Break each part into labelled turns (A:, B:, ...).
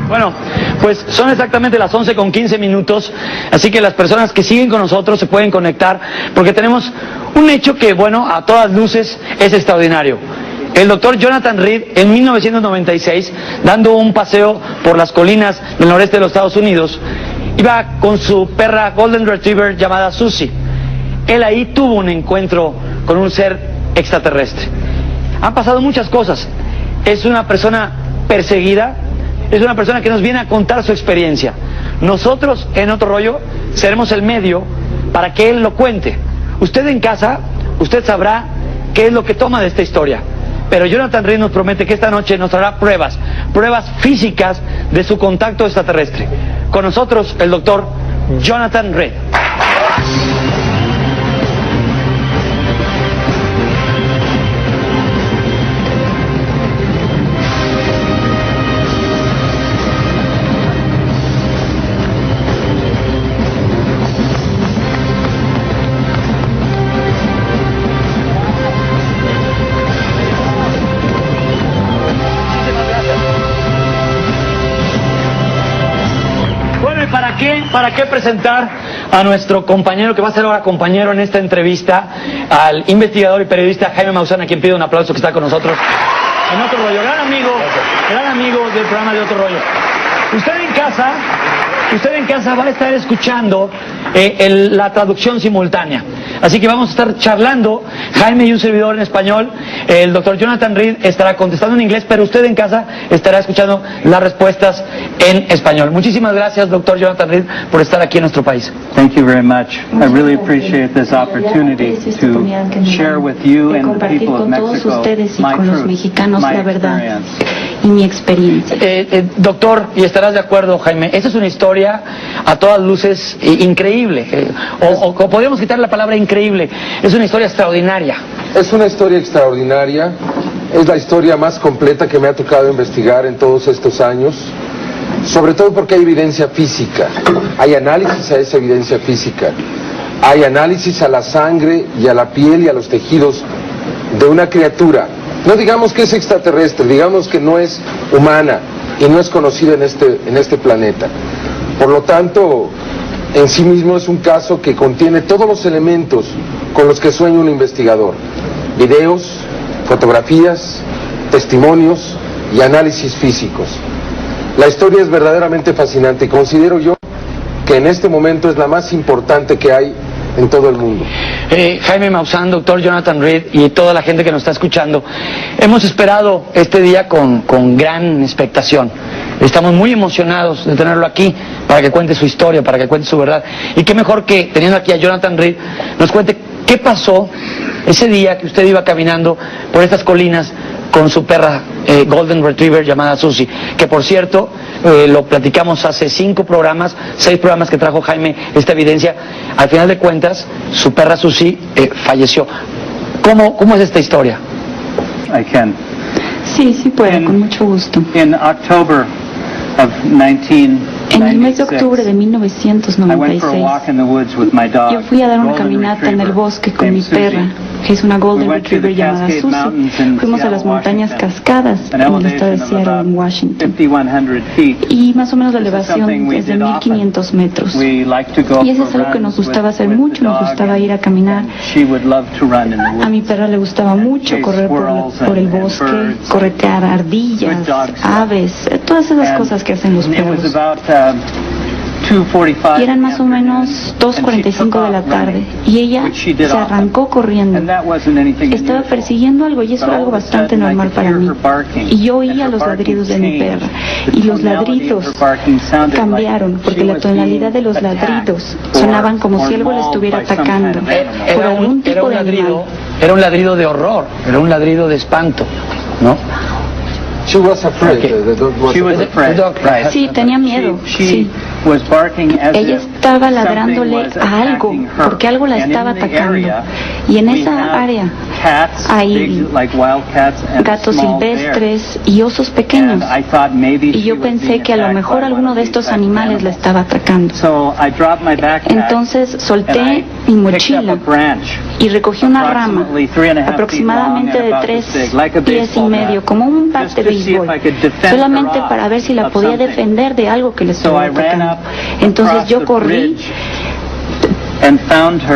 A: Bueno, pues son exactamente las 11:15, así que las personas que siguen con nosotros se pueden conectar porque tenemos un hecho que, bueno, a todas luces es extraordinario. El doctor Jonathan Reed, en 1996, dando un paseo por las colinas del noreste de los Estados Unidos, iba con su perra Golden Retriever llamada Susie. Él ahí tuvo un encuentro con un ser extraterrestre. Han pasado muchas cosas. Es una persona perseguida, es una persona que nos viene a contar su experiencia. Nosotros, en Otro Rollo, seremos el medio para que él lo cuente. Usted en casa, usted sabrá qué es lo que toma de esta historia. Pero Jonathan Reed nos promete que esta noche nos traerá pruebas físicas de su contacto extraterrestre. Con nosotros, el doctor Jonathan Reed. ¿Para qué presentar a nuestro compañero, que va a ser ahora compañero en esta entrevista, al investigador y periodista Jaime Maussan, a quien pido un aplauso, que está con nosotros en Otro Rollo? Gran amigo del programa de Otro Rollo. Usted en casa va a estar escuchando la traducción simultánea. Así que vamos a estar charlando, Jaime y un servidor en español. El doctor Jonathan Reed estará contestando en inglés, pero usted en casa estará escuchando las respuestas en español. Muchísimas gracias, doctor Jonathan Reed, por estar aquí en nuestro país.
B: Thank you very much. I really appreciate this opportunity to share with you and the people of Mexico my truth, my experience.
C: Y mi experiencia.
A: Doctor, y estarás de acuerdo, Jaime, esta es una historia a todas luces increíble, o podríamos quitar la palabra increíble, es una historia extraordinaria.
D: Es una historia extraordinaria, es la historia más completa que me ha tocado investigar en todos estos años, sobre todo porque hay evidencia física, hay análisis a esa evidencia física, hay análisis a la sangre y a la piel y a los tejidos de una criatura. No digamos que es extraterrestre, digamos que no es humana y no es conocida en este planeta. Por lo tanto, en sí mismo es un caso que contiene todos los elementos con los que sueña un investigador. Videos, fotografías, testimonios y análisis físicos. La historia es verdaderamente fascinante y considero yo que en este momento es la más importante que hay en todo el mundo.
A: Jaime Maussan, doctor Jonathan Reed y toda la gente que nos está escuchando, hemos esperado este día con gran expectación. Estamos muy emocionados de tenerlo aquí para que cuente su historia, para que cuente su verdad. Y qué mejor que, teniendo aquí a Jonathan Reed, nos cuente qué pasó ese día que usted iba caminando por estas colinas con su perra Golden Retriever llamada Susie, que por cierto, lo platicamos hace 6 programas que trajo Jaime esta evidencia. Al final de cuentas, su perra Susie falleció. ¿Cómo es esta historia?
B: I can.
C: Sí puedo, con mucho gusto.
B: In October of 1996,
C: en el mes de octubre de 1996, yo fui a dar una caminata en el bosque con mi perra, que es una Golden Retriever llamada Susie. Fuimos a las montañas Cascadas en el estado de Seattle, en Washington. Y más o menos la elevación es de 1500 metros. Y eso es algo que nos gustaba hacer mucho, nos gustaba ir a caminar. A mi perra le gustaba mucho correr por el bosque, corretear ardillas, aves, todas esas cosas que hacen los perros. Y eran más o menos 2:45 de la tarde y ella se arrancó corriendo. Estaba persiguiendo algo y eso era algo bastante normal para mí. Y yo oía los ladridos de mi perra y los ladridos cambiaron porque la tonalidad de los ladridos sonaban como si algo le estuviera atacando por algún tipo de animal.
A: Era un ladrido de horror, era un ladrido de espanto, ¿no?
D: She was afraid. Okay.
C: Sí, tenía miedo. Sí. Ella estaba ladrándole a algo, porque algo la estaba atacando. Y en esa área hay gatos silvestres y osos pequeños. Y yo pensé que a lo mejor alguno de estos animales la estaba atacando. Entonces solté mi mochila y recogí una rama aproximadamente de 3 pies y medio, como un bat de béisbol, solamente para ver si la podía defender de algo que le estuviera atacando. Entonces yo corrí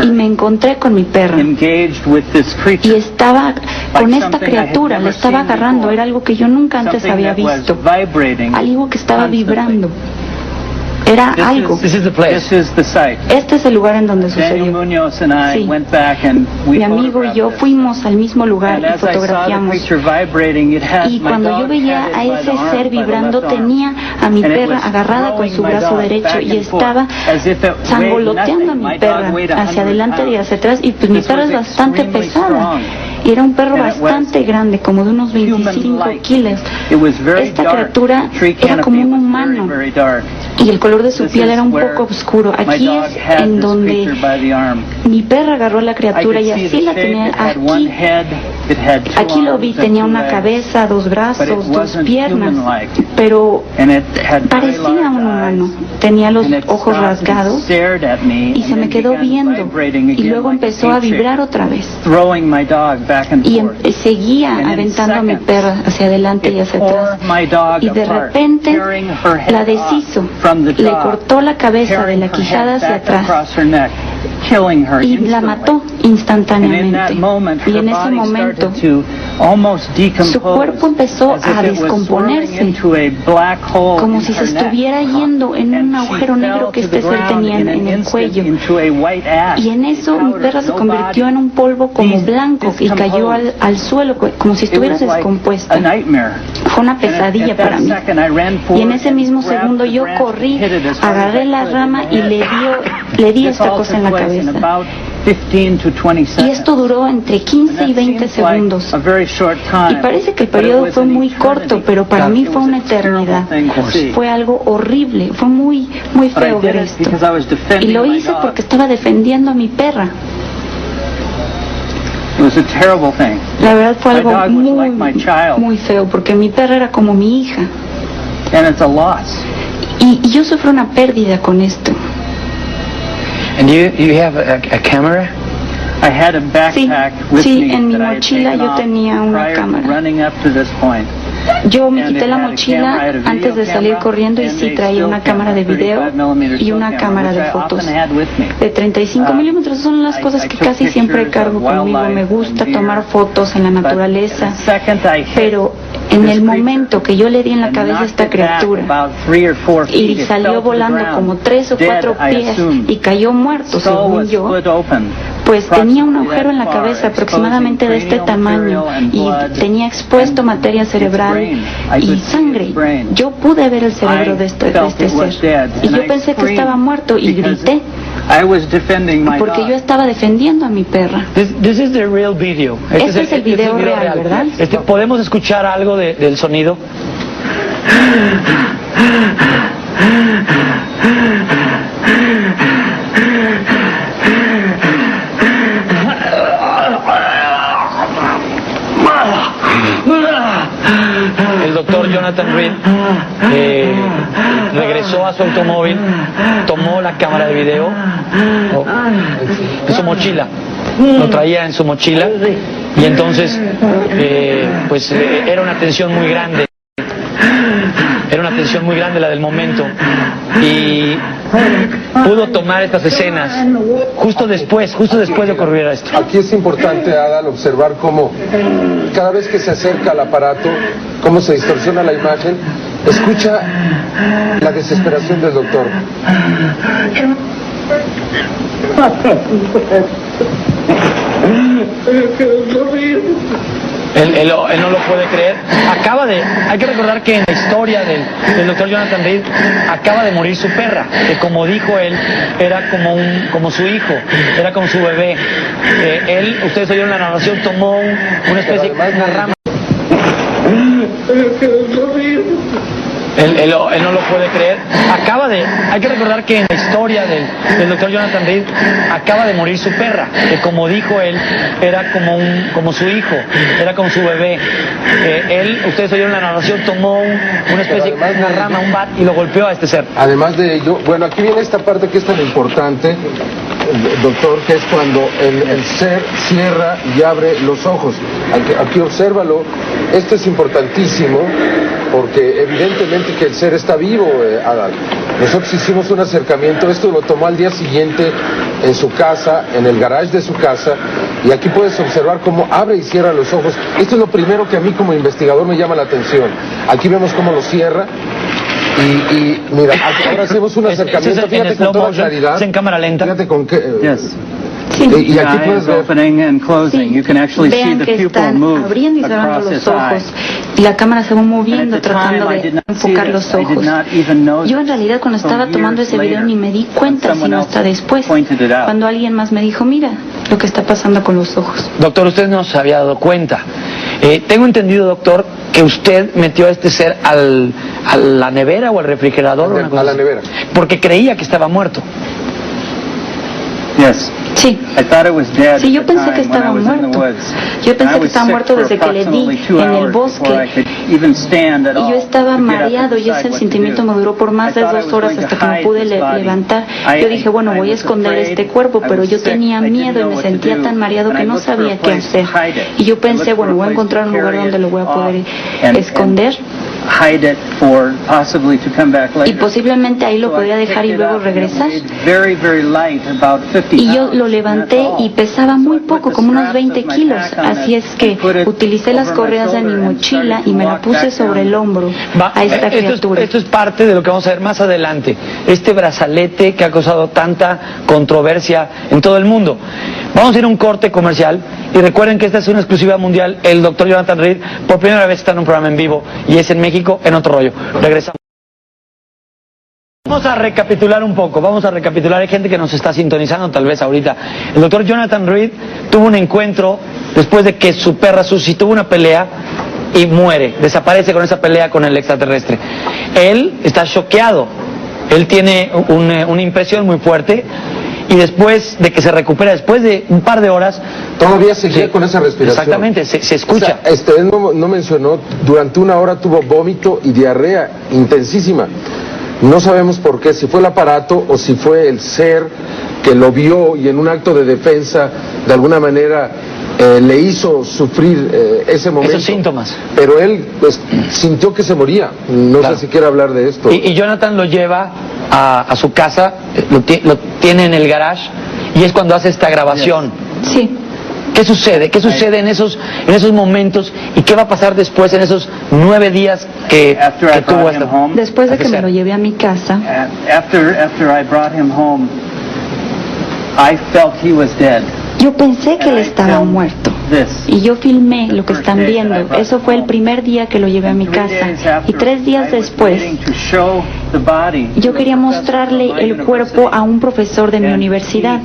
C: y me encontré con mi perra y estaba con esta criatura, la estaba agarrando. Era algo que yo nunca antes había visto, algo que estaba vibrando. Era algo. Este es el lugar en donde sucedió. Sí. Mi amigo y yo fuimos al mismo lugar y fotografiamos. Y cuando yo veía a ese ser vibrando, tenía a mi perra agarrada con su brazo derecho y estaba sangoloteando a mi perra hacia adelante y hacia atrás. Y pues mi perra es bastante pesada. Y era un perro bastante grande, como de unos 25 kilos. Esta criatura era como un humano y el color de su piel era un poco oscuro. Aquí es en donde mi perra agarró a la criatura y así la tenía aquí. Aquí lo vi, tenía una cabeza, 2 brazos, 2 piernas, pero parecía un humano. Tenía los ojos rasgados y se me quedó viendo y luego empezó a vibrar otra vez. Y seguía aventando a mi perra hacia adelante y hacia atrás. Y de repente la deshizo, le cortó la cabeza de la quijada hacia atrás y la mató instantáneamente. Y en ese momento su cuerpo empezó a descomponerse, como si se estuviera yendo en un agujero negro que este ser tenía en el cuello. Y en eso mi perra se convirtió en un polvo como blanco y cayó al suelo como si estuviera descompuesta. Fue una pesadilla para mí. Y en ese mismo segundo yo corrí, agarré la rama y le di esta cosa en la cabeza. Y esto duró entre 15 y 20 segundos. Y parece que el periodo fue muy corto, pero para mí fue una eternidad. Fue algo horrible, fue muy feo ver esto. Y lo hice porque estaba defendiendo a mi perra. La verdad fue algo muy feo, porque mi perra era como mi hija. Y yo sufro una pérdida con esto.
A: And you have a camera?
C: Sí, en mi mochila yo tenía una cámara. Yo me quité la mochila antes de salir corriendo y sí traía una cámara de video y una cámara de fotos de 35 milímetros. Son las cosas que casi siempre cargo conmigo. Me gusta tomar fotos en la naturaleza, pero en el momento que yo le di en la cabeza a esta criatura y salió volando como 3 o 4 pies y cayó muerto, según yo, pues tenía un agujero en la cabeza aproximadamente de este tamaño y tenía expuesto materia cerebral y sangre. Yo pude ver el cerebro de este ser y yo pensé que estaba muerto y grité porque yo estaba defendiendo a mi perra.
A: This is the real video.
C: Este es el video real, ¿verdad?
A: ¿Podemos escuchar algo del sonido? El doctor Jonathan Reed regresó a su automóvil, tomó la cámara de video en su mochila, lo traía en su mochila y entonces pues era una tensión muy grande. Era una tensión muy grande la del momento y pudo tomar estas escenas justo después de ocurrir esto.
D: Aquí es importante, Adal, observar cómo cada vez que se acerca al aparato, cómo se distorsiona la imagen. Escucha la desesperación del doctor.
A: Él no lo puede creer. Hay que recordar que en la historia del doctor Jonathan Reed acaba de morir su perra, que como dijo él, era como su hijo, era como su bebé. Ustedes oyeron la narración, tomó una especie de una rama. Él no lo puede creer. Hay que recordar que en la historia del doctor Jonathan Reed acaba de morir su perra, que como dijo él, era como su hijo, era como su bebé. Ustedes oyeron la narración, tomó una especie de una rama, un bat y lo golpeó a este ser.
D: Además de ello, bueno, aquí viene esta parte que es tan importante. doctor, que es cuando el ser cierra y abre los ojos. Aquí obsérvalo. Esto es importantísimo porque evidentemente que el ser está vivo, Adal. Nosotros hicimos un acercamiento, esto lo tomó al día siguiente en su casa, en el garage de su casa, y aquí puedes observar cómo abre y cierra los ojos. Esto es lo primero que a mí como investigador me llama la atención. Aquí vemos cómo lo cierra. Y mira, ahora hacemos un acercamiento, fíjate con toda claridad.
A: Es en cámara lenta.
D: Fíjate con qué.
C: Sí.
D: Y aquí puedes ver.
C: Vean que están abriendo y cerrando los ojos. Y la cámara se va moviendo tratando de enfocar los ojos. Yo en realidad cuando estaba tomando ese video ni me di cuenta, sino hasta después, cuando alguien más me dijo, mira lo que está pasando con los ojos.
A: Doctor, usted no se había dado cuenta. Tengo entendido, doctor, que usted metió a este ser a la nevera o al refrigerador.
D: A la nevera.
A: Porque creía que estaba muerto.
C: Sí. Sí, yo pensé que estaba muerto. Yo pensé que estaba muerto desde que le di en el bosque. Y yo estaba mareado y ese sentimiento me duró por más de 2 horas hasta que me pude levantar. Yo dije, bueno, voy a esconder este cuerpo, pero yo tenía miedo y me sentía tan mareado que no sabía qué hacer. Y yo pensé, bueno, voy a encontrar un lugar donde lo voy a poder esconder. Y posiblemente ahí lo podría dejar y luego regresar. Y yo lo levanté y pesaba muy poco, como unos 20 kilos. Así es que utilicé las correas de mi mochila y me la puse sobre el hombro a esta criatura.
A: Esto es parte de lo que vamos a ver más adelante. Este brazalete que ha causado tanta controversia en todo el mundo. Vamos a ir a un corte comercial y recuerden que esta es una exclusiva mundial. El doctor Jonathan Reed por primera vez está en un programa en vivo y es en México, en Otro Rollo. Regresamos. Vamos a recapitular un poco, hay gente que nos está sintonizando tal vez ahorita. El doctor Jonathan Reed tuvo un encuentro después de que su perra Susie tuvo una pelea y muere, desaparece con esa pelea con el extraterrestre. Él está choqueado, él tiene una impresión muy fuerte y después de que se recupera, después de un par de horas...
D: Todavía seguía con esa respiración.
A: Exactamente, se escucha.
D: O sea, él no mencionó, durante 1 hora tuvo vómito y diarrea intensísima. No sabemos por qué, si fue el aparato o si fue el ser que lo vio y en un acto de defensa de alguna manera le hizo sufrir ese momento.
A: Esos síntomas.
D: Pero él pues, sintió que se moría. No sé si quiere hablar de esto.
A: Y Jonathan lo lleva a su casa, lo tiene en el garage y es cuando hace esta grabación.
C: Sí.
A: ¿Qué sucede? ¿Qué sucede en esos momentos? ¿Y qué va a pasar después en esos 9 días que tuvo hasta...
C: Después de que me lo llevé a mi casa, yo pensé que él estaba muerto. Y yo filmé lo que están viendo. Eso fue el primer día que lo llevé a mi casa. Y 3 días después, yo quería mostrarle el cuerpo a un profesor de mi universidad.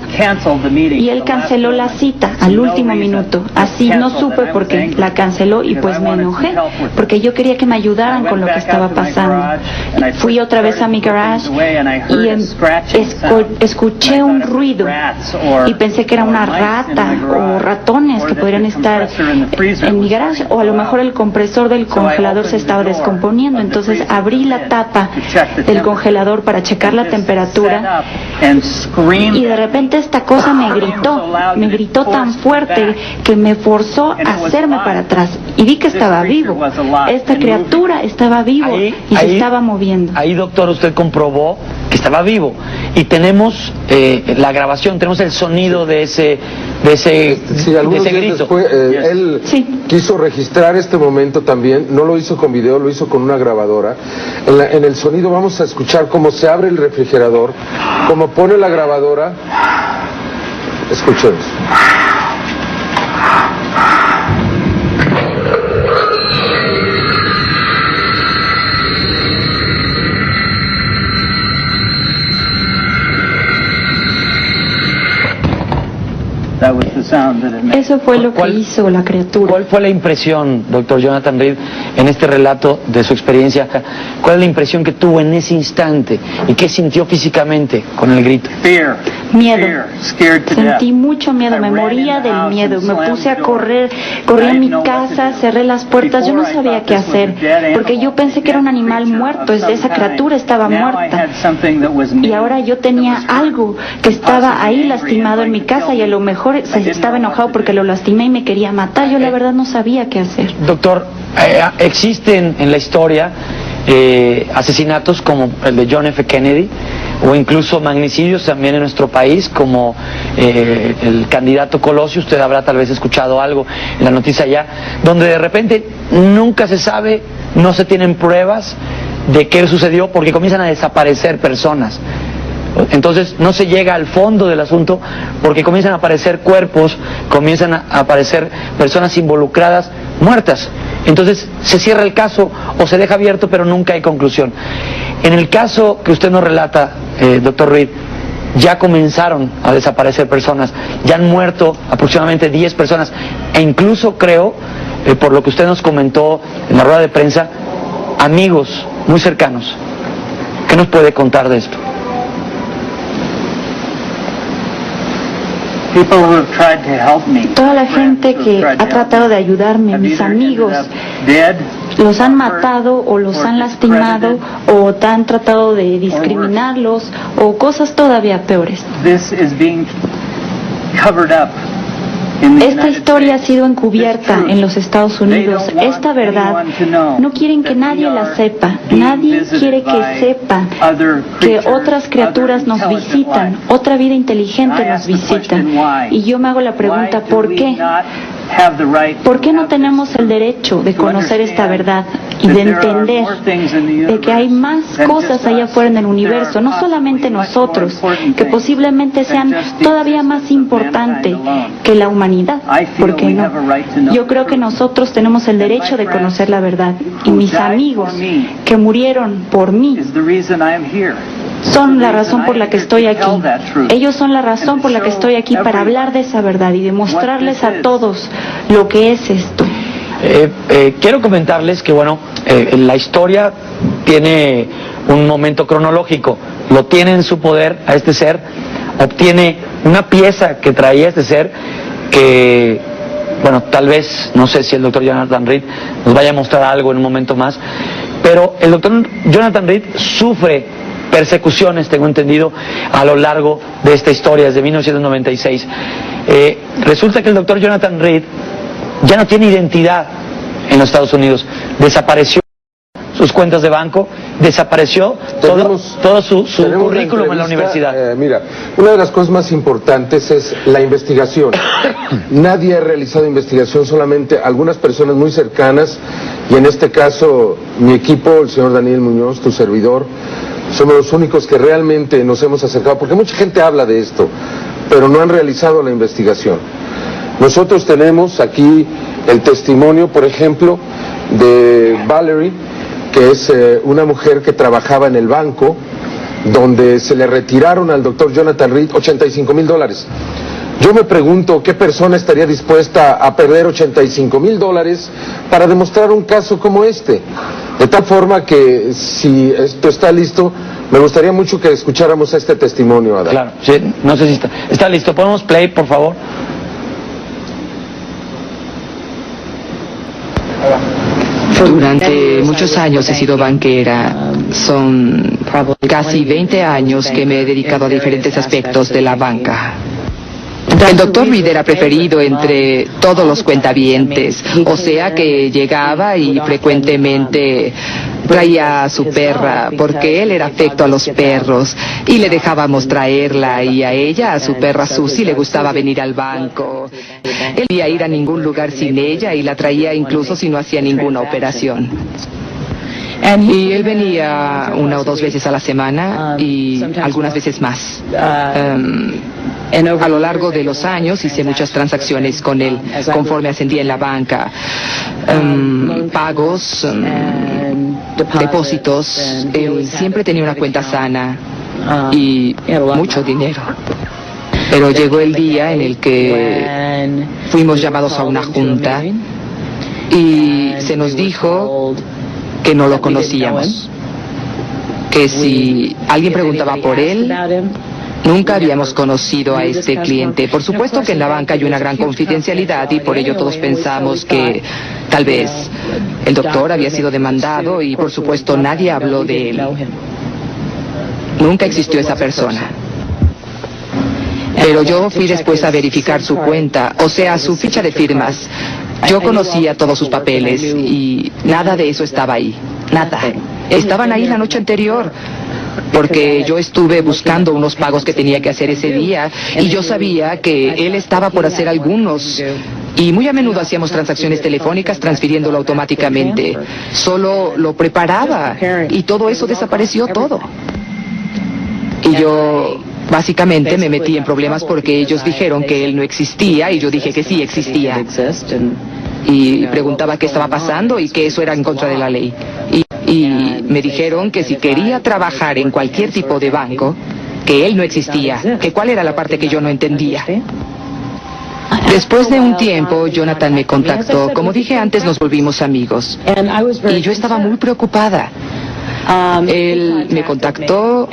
C: Y él canceló la cita al último minuto. Así no supe por qué la canceló y pues me enojé. Porque yo quería que me ayudaran con lo que estaba pasando. Y fui otra vez a mi garage y escuché un ruido. Y pensé que era una rata o ratones que podrían estar en mi garage, o a lo mejor el compresor del congelador se estaba descomponiendo. Entonces abrí la tapa del congelador para checar la temperatura y de repente esta cosa me gritó tan fuerte que me forzó a hacerme para atrás y vi que estaba vivo. Esta criatura estaba vivo y se estaba moviendo.
A: Ahí, doctor, usted comprobó que estaba vivo y tenemos la grabación, tenemos el sonido de ese grito.
D: Después, él quiso registrar este momento también, no lo hizo con video, lo hizo con una grabadora. En el sonido vamos a escuchar cómo se abre el refrigerador, cómo pone la grabadora. Escuchemos.
C: Eso fue lo que hizo la criatura.
A: ¿Cuál fue la impresión, doctor Jonathan Reed, en este relato de su experiencia? ¿Cuál es la impresión que tuvo en ese instante y qué sintió físicamente con el grito?
C: Miedo. Sentí mucho miedo, me moría del miedo. Me puse a correr, corrí a mi casa, cerré las puertas. Yo no sabía qué hacer, porque yo pensé que era un animal muerto, esa criatura estaba muerta. Y ahora yo tenía algo que estaba ahí lastimado en mi casa y a lo mejor se estaba enojado porque lo lastimé y me quería matar. Yo la verdad no sabía qué hacer.
A: Doctor, existen en la historia asesinatos como el de John F. Kennedy o incluso magnicidios también en nuestro país como el candidato Colosio. Usted habrá tal vez escuchado algo en la noticia allá, donde de repente nunca se sabe, no se tienen pruebas de qué sucedió porque comienzan a desaparecer personas. Entonces no se llega al fondo del asunto porque comienzan a aparecer cuerpos, comienzan a aparecer personas involucradas muertas. Entonces se cierra el caso o se deja abierto pero nunca hay conclusión. En el caso que usted nos relata, doctor Reed, ya comenzaron a desaparecer personas, ya han muerto aproximadamente 10 personas e incluso creo, por lo que usted nos comentó en la rueda de prensa, amigos muy cercanos. ¿Qué nos puede contar de esto?
C: Toda la gente que ha tratado de ayudarme, mis amigos, los han matado o los han lastimado o han tratado de discriminarlos o cosas todavía peores. Esta historia ha sido encubierta en los Estados Unidos. Esta verdad no quieren que nadie la sepa. Nadie quiere que sepa que otras criaturas nos visitan, otra vida inteligente nos visita. Y yo me hago la pregunta, ¿por qué? ¿Por qué no tenemos el derecho de conocer esta verdad y de entender de que hay más cosas allá afuera en el universo, no solamente nosotros, que posiblemente sean todavía más importantes que la humanidad? ¿Por qué no? Yo creo que nosotros tenemos el derecho de conocer la verdad y mis amigos que murieron por mí son la razón por la que estoy aquí. Ellos son la razón por la que estoy aquí para hablar de esa verdad y demostrarles a todos lo que es esto.
A: Quiero comentarles que, bueno, la historia tiene un momento cronológico. Lo tiene en su poder a este ser, obtiene una pieza que traía este ser que, bueno, tal vez, no sé si el doctor Jonathan Reed nos vaya a mostrar algo en un momento más, pero el doctor Jonathan Reed sufre persecuciones, tengo entendido, a lo largo de esta historia, desde 1996. Resulta que el doctor Jonathan Reed ya no tiene identidad en los Estados Unidos. Desapareció sus cuentas de banco, desapareció todo su currículum en la universidad.
D: Mira, una de las cosas más importantes es la investigación. Nadie ha realizado investigación, solamente algunas personas muy cercanas, y en este caso mi equipo, el señor Daniel Muñoz, tu servidor, somos los únicos que realmente nos hemos acercado, porque mucha gente habla de esto, pero no han realizado la investigación. Nosotros tenemos aquí el testimonio, por ejemplo, de Valerie, que es una mujer que trabajaba en el banco, donde se le retiraron al doctor Jonathan Reed $85,000. Yo me pregunto qué persona estaría dispuesta a perder $85,000 para demostrar un caso como este. De tal forma que, si esto está listo, me gustaría mucho que escucháramos este testimonio, Adán.
A: Claro, sí, no sé si está listo. ¿Podemos play, por favor?
E: Durante muchos años he sido banquera. Son casi 20 años que me he dedicado a diferentes aspectos de la banca. El doctor Reed era preferido entre todos los cuentavientes, o sea que llegaba y frecuentemente traía a su perra, porque él era afecto a los perros, y le dejábamos traerla, y a ella, a su perra Susie, le gustaba venir al banco. Él no podía ir a ningún lugar sin ella, y la traía incluso si no hacía ninguna operación. Y él venía 1 o 2 veces a la semana y algunas veces más. A lo largo de los años hice muchas transacciones con él, conforme ascendía en la banca. Pagos, depósitos. Él siempre tenía una cuenta sana y mucho dinero. Pero llegó el día en el que fuimos llamados a una junta y se nos dijo que no lo conocíamos, que si alguien preguntaba por él, nunca habíamos conocido a este cliente. Por supuesto que en la banca hay una gran confidencialidad y por ello todos pensamos que tal vez el doctor había sido demandado y por supuesto nadie habló de él. Nunca existió esa persona. Pero yo fui después a verificar su cuenta, o sea, su ficha de firmas. Yo conocía todos sus papeles y nada de eso estaba ahí. Nada. Estaban ahí la noche anterior, porque yo estuve buscando unos pagos que tenía que hacer ese día y yo sabía que él estaba por hacer algunos. Y muy a menudo hacíamos transacciones telefónicas transfiriéndolo automáticamente. Solo lo preparaba y todo eso desapareció todo. Y yo básicamente me metí en problemas porque ellos dijeron que él no existía y yo dije que sí existía. Y preguntaba qué estaba pasando y que eso era en contra de la ley. Y me dijeron que si quería trabajar en cualquier tipo de banco, que él no existía, que cuál era la parte que yo no entendía. Después de un tiempo, Jonathan me contactó. Como dije antes, nos volvimos amigos. Y yo estaba muy preocupada. Él me contactó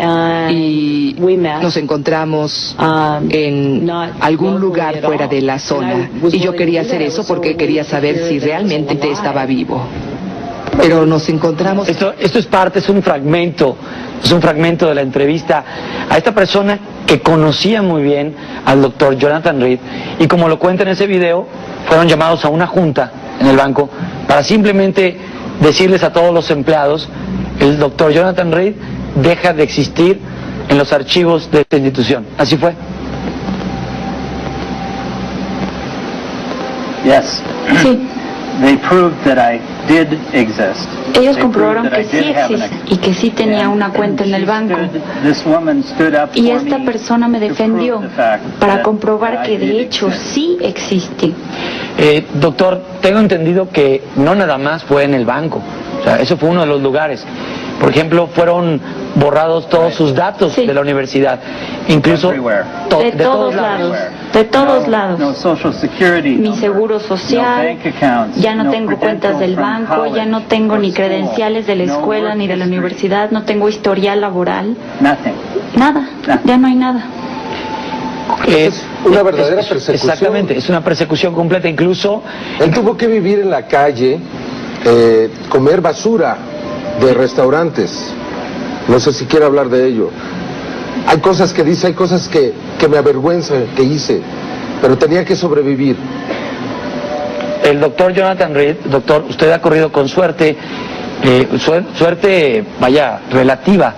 E: y nos encontramos en algún lugar fuera de la zona. Y yo quería hacer eso porque quería saber si realmente estaba vivo. Pero nos encontramos...
A: Esto es un fragmento de la entrevista a esta persona que conocía muy bien al doctor Jonathan Reed, y como lo cuenta en ese video, fueron llamados a una junta en el banco para simplemente decirles a todos los empleados: el doctor Jonathan Reed deja de existir en los archivos de esta institución. ¿Así fue?
B: Yes.
C: Sí.
B: They proved that I did exist.
C: Ellos comprobaron que sí existe y que sí tenía una cuenta en el banco. Y esta persona me defendió para comprobar que de hecho sí existe.
A: Doctor, tengo entendido que no nada más fue en el banco. O sea, eso fue uno de los lugares. Por ejemplo, fueron borrados todos sus datos de la universidad, incluso
C: de todos lados. Mi seguro social, ya no tengo cuentas del banco, ya no tengo ni credenciales de la escuela ni de la universidad, no tengo historial laboral. Nada, ya no hay nada.
D: Es una verdadera persecución.
A: Exactamente, es una persecución completa. Incluso
D: él tuvo que vivir en la calle, comer basura de restaurantes. No sé si quiere hablar de ello. Hay cosas que dice, hay cosas que me avergüenzan que hice, pero tenía que sobrevivir.
A: El doctor Jonathan Reed, doctor, usted ha corrido con suerte, suerte, vaya, relativa,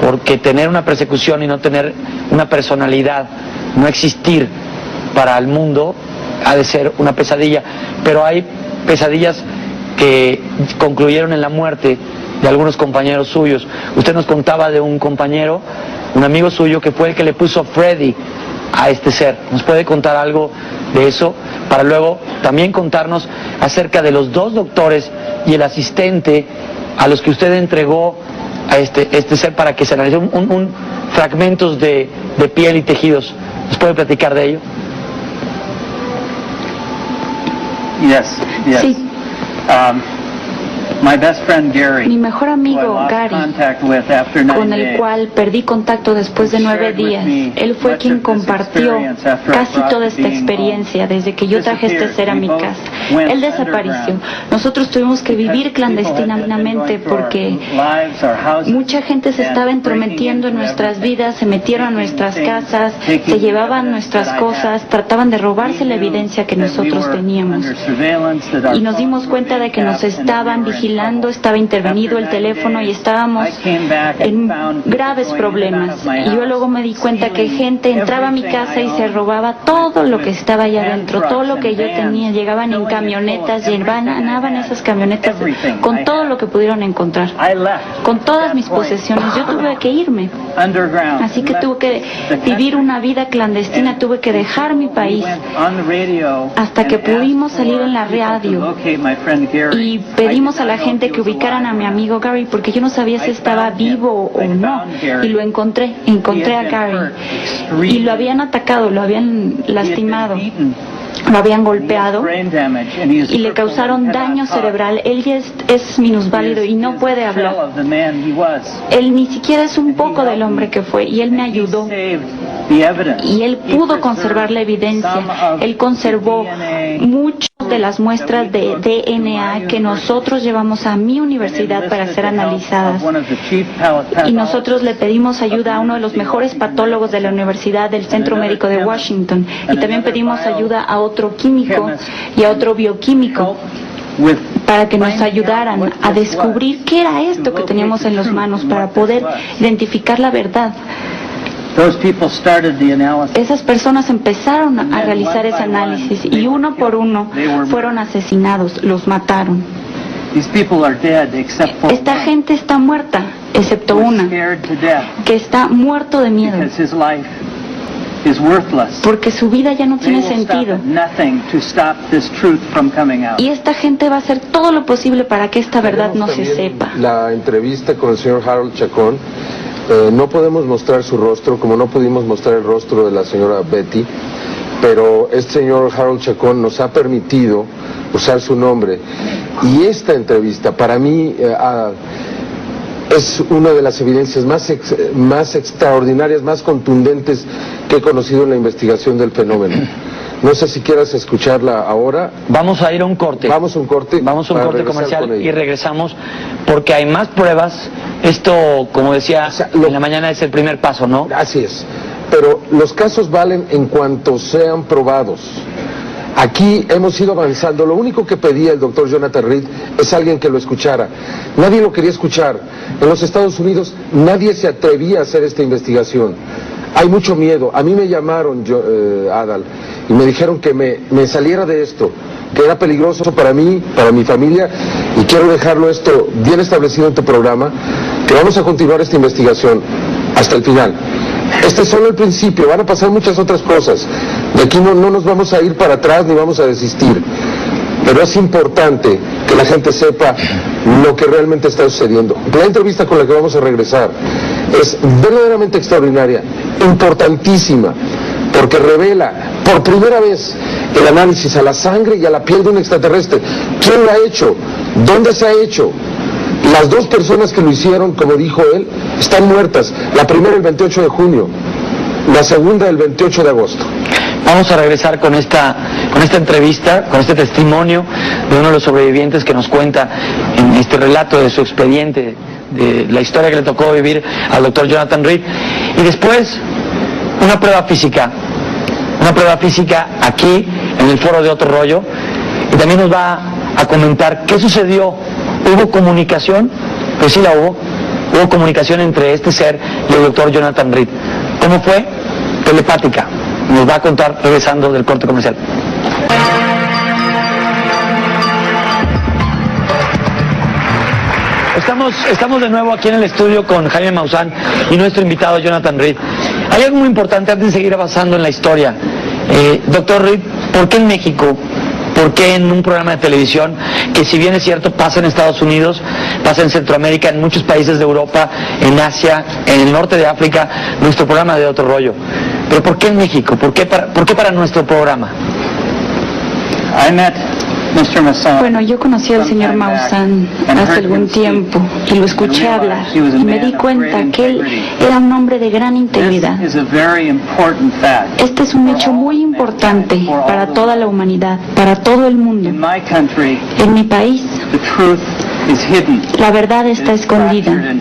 A: porque tener una persecución y no tener una personalidad, no existir para el mundo, ha de ser una pesadilla. Pero hay pesadillas que concluyeron en la muerte de algunos compañeros suyos. Usted nos contaba de un compañero, un amigo suyo, que fue el que le puso Freddy a este ser. ¿Nos puede contar algo de eso? Para luego también contarnos acerca de los dos doctores y el asistente a los que usted entregó a este ser para que se analice un fragmentos de piel y tejidos. ¿Nos puede platicar de ello?
B: Yes.
C: Sí. Mi mejor amigo Gary, con el cual perdí contacto después de 9 días, él fue quien compartió casi toda esta experiencia desde que yo traje este ser a mi casa. Él desapareció. Nosotros tuvimos que vivir clandestinamente porque mucha gente se estaba entrometiendo en nuestras vidas, se metieron a nuestras casas, se llevaban nuestras cosas, trataban de robarse la evidencia que nosotros teníamos. Y nos dimos cuenta de que nos estaban vigilando, estaba intervenido el teléfono y estábamos en graves problemas. Y yo luego me di cuenta que gente entraba a mi casa y se robaba todo lo que estaba allá adentro, todo lo que yo tenía. Llegaban en camionetas, llenaban esas camionetas con todo lo que pudieron encontrar, con todas mis posesiones. Yo tuve que irme, así que tuve que vivir una vida clandestina, tuve que dejar mi país hasta que pudimos salir en la radio y pedimos a la gente que ubicaran a mi amigo Gary, porque yo no sabía si estaba vivo o no. Y lo encontré a Gary. Y lo habían atacado, lo habían lastimado, lo habían golpeado y le causaron daño cerebral. Él ya es minusválido y no puede hablar. Él ni siquiera es un poco del hombre que fue, y él me ayudó. Y él pudo conservar la evidencia. Él conservó muchas de las muestras de DNA que nosotros llevamos a mi universidad para ser analizadas. Y nosotros le pedimos ayuda a uno de los mejores patólogos de la Universidad del Centro Médico de Washington. Y también pedimos ayuda a otro químico y a otro bioquímico para que nos ayudaran a descubrir qué era esto que teníamos en las manos, para poder identificar la verdad. Esas personas empezaron a realizar ese análisis y uno por uno fueron asesinados, los mataron. Esta gente está muerta, excepto una, que está muerto de miedo, porque su vida ya no tiene sentido. Y esta gente va a hacer todo lo posible para que esta verdad no se sepa.
D: La entrevista con el señor Harold Chacón. No podemos mostrar su rostro, como no pudimos mostrar el rostro de la señora Betty, pero este señor Harold Chacón nos ha permitido usar su nombre. Y esta entrevista, para mí, es una de las evidencias más extraordinarias, más contundentes que he conocido en la investigación del fenómeno. No sé si quieras escucharla ahora.
A: Vamos a ir a un corte.
D: Vamos a un corte.
A: Vamos a un corte comercial y regresamos porque hay más pruebas. Esto, como decía, en la mañana es el primer paso, ¿no?
D: Así es. Pero los casos valen en cuanto sean probados. Aquí hemos ido avanzando. Lo único que pedía el doctor Jonathan Reed es alguien que lo escuchara. Nadie lo quería escuchar. En los Estados Unidos nadie se atrevía a hacer esta investigación. Hay mucho miedo. A mí me llamaron, Adal, y me dijeron que me saliera de esto, que era peligroso para mí, para mi familia, y quiero dejarlo esto bien establecido en tu programa, que vamos a continuar esta investigación hasta el final. Este es solo el principio, van a pasar muchas otras cosas. De aquí no nos vamos a ir para atrás ni vamos a desistir. Pero es importante que la gente sepa lo que realmente está sucediendo. La entrevista con la que vamos a regresar es verdaderamente extraordinaria, importantísima, porque revela por primera vez el análisis a la sangre y a la piel de un extraterrestre. ¿Quién lo ha hecho? ¿Dónde se ha hecho? Las dos personas que lo hicieron, como dijo él, están muertas. La primera el 28 de junio, la segunda el 28 de agosto.
A: Vamos a regresar con esta entrevista, con este testimonio de uno de los sobrevivientes que nos cuenta en este relato de su expediente, de la historia que le tocó vivir al doctor Jonathan Reed. Y después, una prueba física aquí en el foro de Otro Rollo, y también nos va a comentar qué sucedió. ¿Hubo comunicación? Pues sí la hubo. Hubo comunicación entre este ser y el doctor Jonathan Reed. ¿Cómo fue? Telepática. Nos va a contar regresando del corte comercial. Estamos de nuevo aquí en el estudio con Jaime Maussan y nuestro invitado Jonathan Reed. Hay algo muy importante antes de seguir avanzando en la historia. Doctor Reed, ¿por qué en México? ¿Por qué en un programa de televisión que, si bien es cierto, pasa en Estados Unidos, pasa en Centroamérica, en muchos países de Europa, en Asia, en el norte de África, nuestro programa de Otro Rollo? Pero ¿por qué en México? ¿Por qué para nuestro programa?
C: Bueno, yo conocí al señor Maussan hace algún tiempo y lo escuché hablar y me di cuenta que él era un hombre de gran integridad. Este es un hecho muy importante para toda la humanidad, para todo el mundo. En mi país, la verdad está escondida,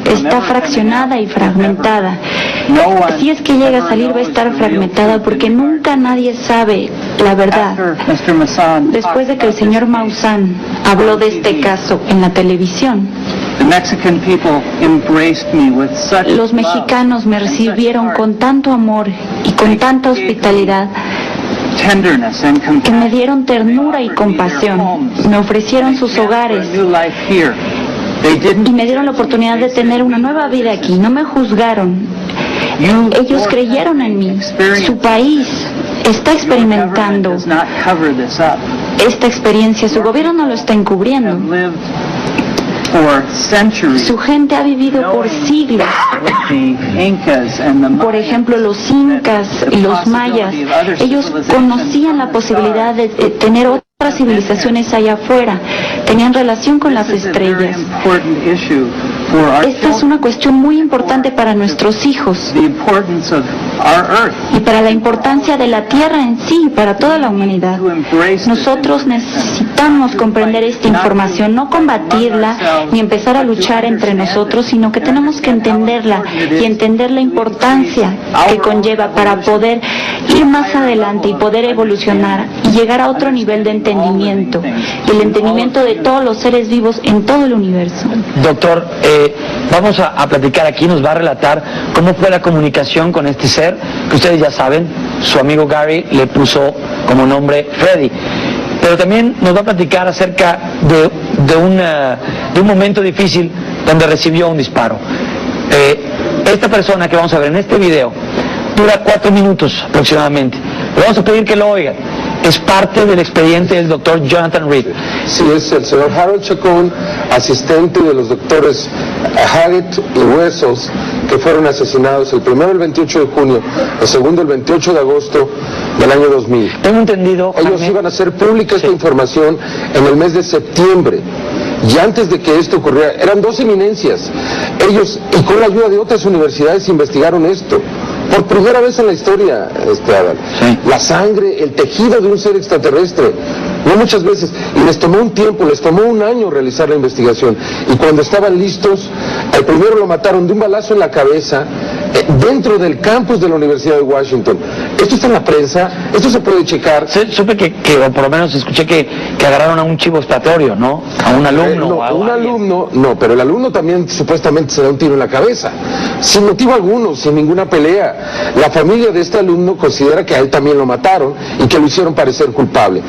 C: está fraccionada y fragmentada. Si es que llega a salir, va a estar fragmentada porque nunca nadie sabe la verdad. Después de que el señor Maussan habló de este caso en la televisión, los mexicanos me recibieron con tanto amor y con tanta hospitalidad que me dieron ternura y compasión, me ofrecieron sus hogares y me dieron la oportunidad de tener una nueva vida aquí. No me juzgaron, ellos creyeron en mí. Su país está experimentando esta experiencia. Su gobierno no lo está encubriendo. Su gente ha vivido por siglos. Por ejemplo, los incas y los mayas, ellos conocían la posibilidad de tener otras civilizaciones allá afuera, tenían relación con las estrellas. Esta es una cuestión muy importante para nuestros hijos y para la importancia de la Tierra en sí, para toda la humanidad. Nosotros necesitamos comprender esta información, no combatirla ni empezar a luchar entre nosotros, sino que tenemos que entenderla y entender la importancia que conlleva para poder ir más adelante y poder evolucionar y llegar a otro nivel de entendimiento, el entendimiento de todos los seres vivos en todo el universo.
A: Doctor, vamos a platicar aquí, nos va a relatar cómo fue la comunicación con este ser, que ustedes ya saben, su amigo Gary le puso como nombre Freddy. Pero también nos va a platicar acerca de un momento difícil donde recibió un disparo. Esta persona que vamos a ver en este video dura 4 minutos aproximadamente. Le vamos a pedir que lo oigan. Es parte del expediente del doctor Jonathan Reed.
D: Sí, es el señor Harold Chacón, asistente de los doctores Haggett y Wessels, que fueron asesinados el primero el 28 de junio, el segundo el 28 de agosto del año 2000.
A: Tengo entendido...
D: Ellos iban a hacer pública esta información en el mes de septiembre. Y antes de que esto ocurriera, eran 2 eminencias. Ellos, y con la ayuda de otras universidades, investigaron esto. Por primera vez en la historia, Adal.
A: Sí.
D: La sangre, el tejido de un ser extraterrestre. No muchas veces. Y les tomó un tiempo, les tomó un año realizar la investigación. Y cuando estaban listos, al primero lo mataron de un balazo en la cabeza, dentro del campus de la Universidad de Washington. Esto está en la prensa, esto se puede checar.
A: Supe que o por lo menos escuché que agarraron a un chivo expiatorio, ¿no? A un alumno.
D: No, a un alumno, no, pero el alumno también supuestamente se da un tiro en la cabeza. Sin motivo alguno, sin ninguna pelea. La familia de este alumno considera que a él también lo mataron y que lo hicieron parecer culpable.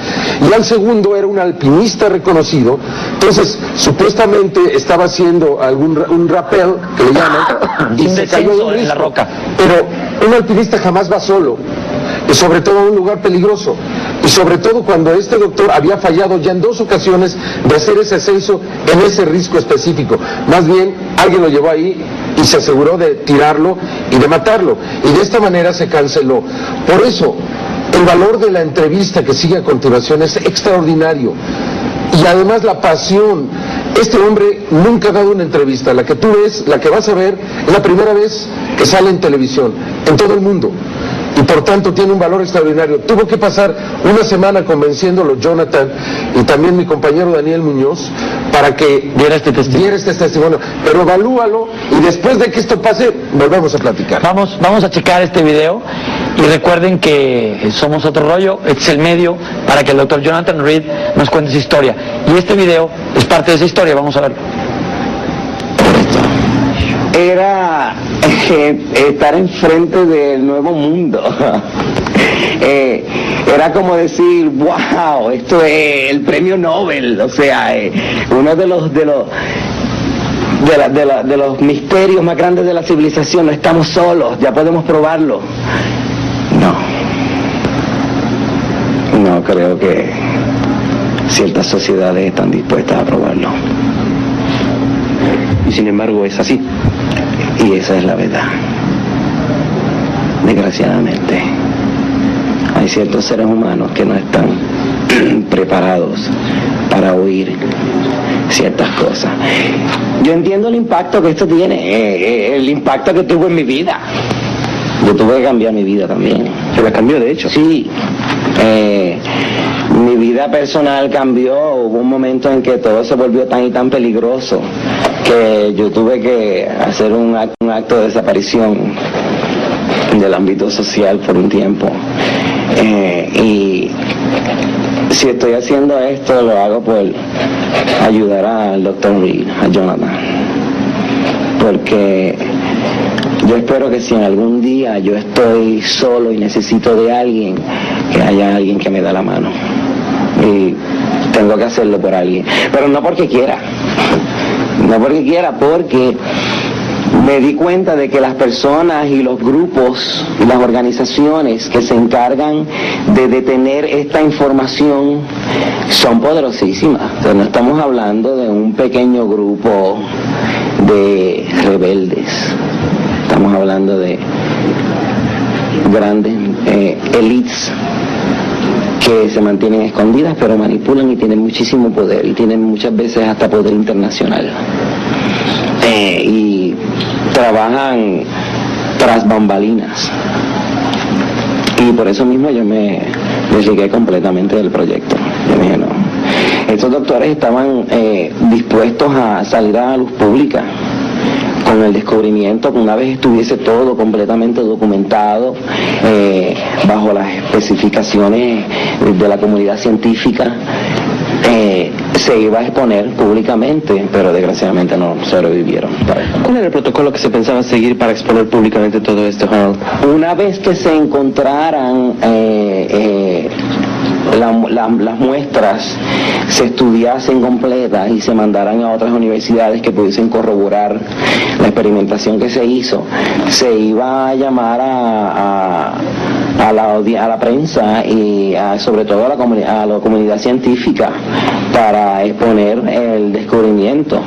D: Y al segundo era un alpinista reconocido, entonces supuestamente estaba haciendo un rappel, que le llaman, y se cayó de un risco.
A: Roca.
D: Pero un alpinista jamás va solo, y sobre todo a un lugar peligroso, y sobre todo cuando este doctor había fallado ya en 2 ocasiones de hacer ese ascenso en ese risco específico. Más bien, alguien lo llevó ahí y se aseguró de tirarlo y de matarlo, y de esta manera se canceló. Por eso, el valor de la entrevista que sigue a continuación es extraordinario. Y además la pasión. Este hombre nunca ha dado una entrevista. La que tú ves, la que vas a ver, es la primera vez que sale en televisión, en todo el mundo. Y por tanto tiene un valor extraordinario. Tuvo que pasar una semana convenciéndolo Jonathan y también mi compañero Daniel Muñoz para que diera este testimonio. Pero evalúalo y después de que esto pase, volvemos a platicar.
A: Vamos a checar este video y recuerden que somos Otro Rollo, este es el medio para que el doctor Jonathan Reed nos cuente su historia. Y este video es parte de esa historia, vamos a verlo.
F: Era estar enfrente del nuevo mundo. Era como decir, wow, esto es el premio Nobel, o sea, uno de los misterios más grandes de la civilización. No estamos solos, ya podemos probarlo. No creo que ciertas sociedades están dispuestas a probarlo. Y sin embargo es así. Y esa es la verdad. Desgraciadamente, hay ciertos seres humanos que no están preparados para oír ciertas cosas. Yo entiendo el impacto que esto tiene, el impacto que tuvo en mi vida. Yo tuve que cambiar mi vida también. ¿Se la cambió, de hecho? Sí. Mi vida personal cambió. Hubo un momento en que todo se volvió tan y tan peligroso que yo tuve que hacer un acto de desaparición del ámbito social por un tiempo. Y si estoy haciendo esto, lo hago por ayudar al doctor Reed, a Jonathan. Porque yo espero que si en algún día yo estoy solo y necesito de alguien, que haya alguien que me da la mano. Y tengo que hacerlo por alguien. Pero no porque quiera. No porque quiera, porque me di cuenta de que las personas y los grupos y las organizaciones que se encargan de detener esta información son poderosísimas. O sea, no estamos hablando de un pequeño grupo de rebeldes, estamos hablando de grandes élites que se mantienen escondidas pero manipulan y tienen muchísimo poder y tienen muchas veces hasta poder internacional. Y trabajan tras bambalinas. Y por eso mismo yo me desligué completamente del proyecto. Yo dije, no. Estos doctores estaban dispuestos a salir a la luz pública con el descubrimiento, que una vez estuviese todo completamente documentado bajo las especificaciones de la comunidad científica, se iba a exponer públicamente, pero desgraciadamente no sobrevivieron.
G: ¿Cuál era el protocolo que se pensaba seguir para exponer públicamente todo esto, Harold?
F: Una vez que se encontraran las muestras, se estudiasen completas y se mandaran a otras universidades que pudiesen corroborar la experimentación que se hizo, se iba a llamar a la prensa y sobre todo a la comunidad científica para exponer el descubrimiento.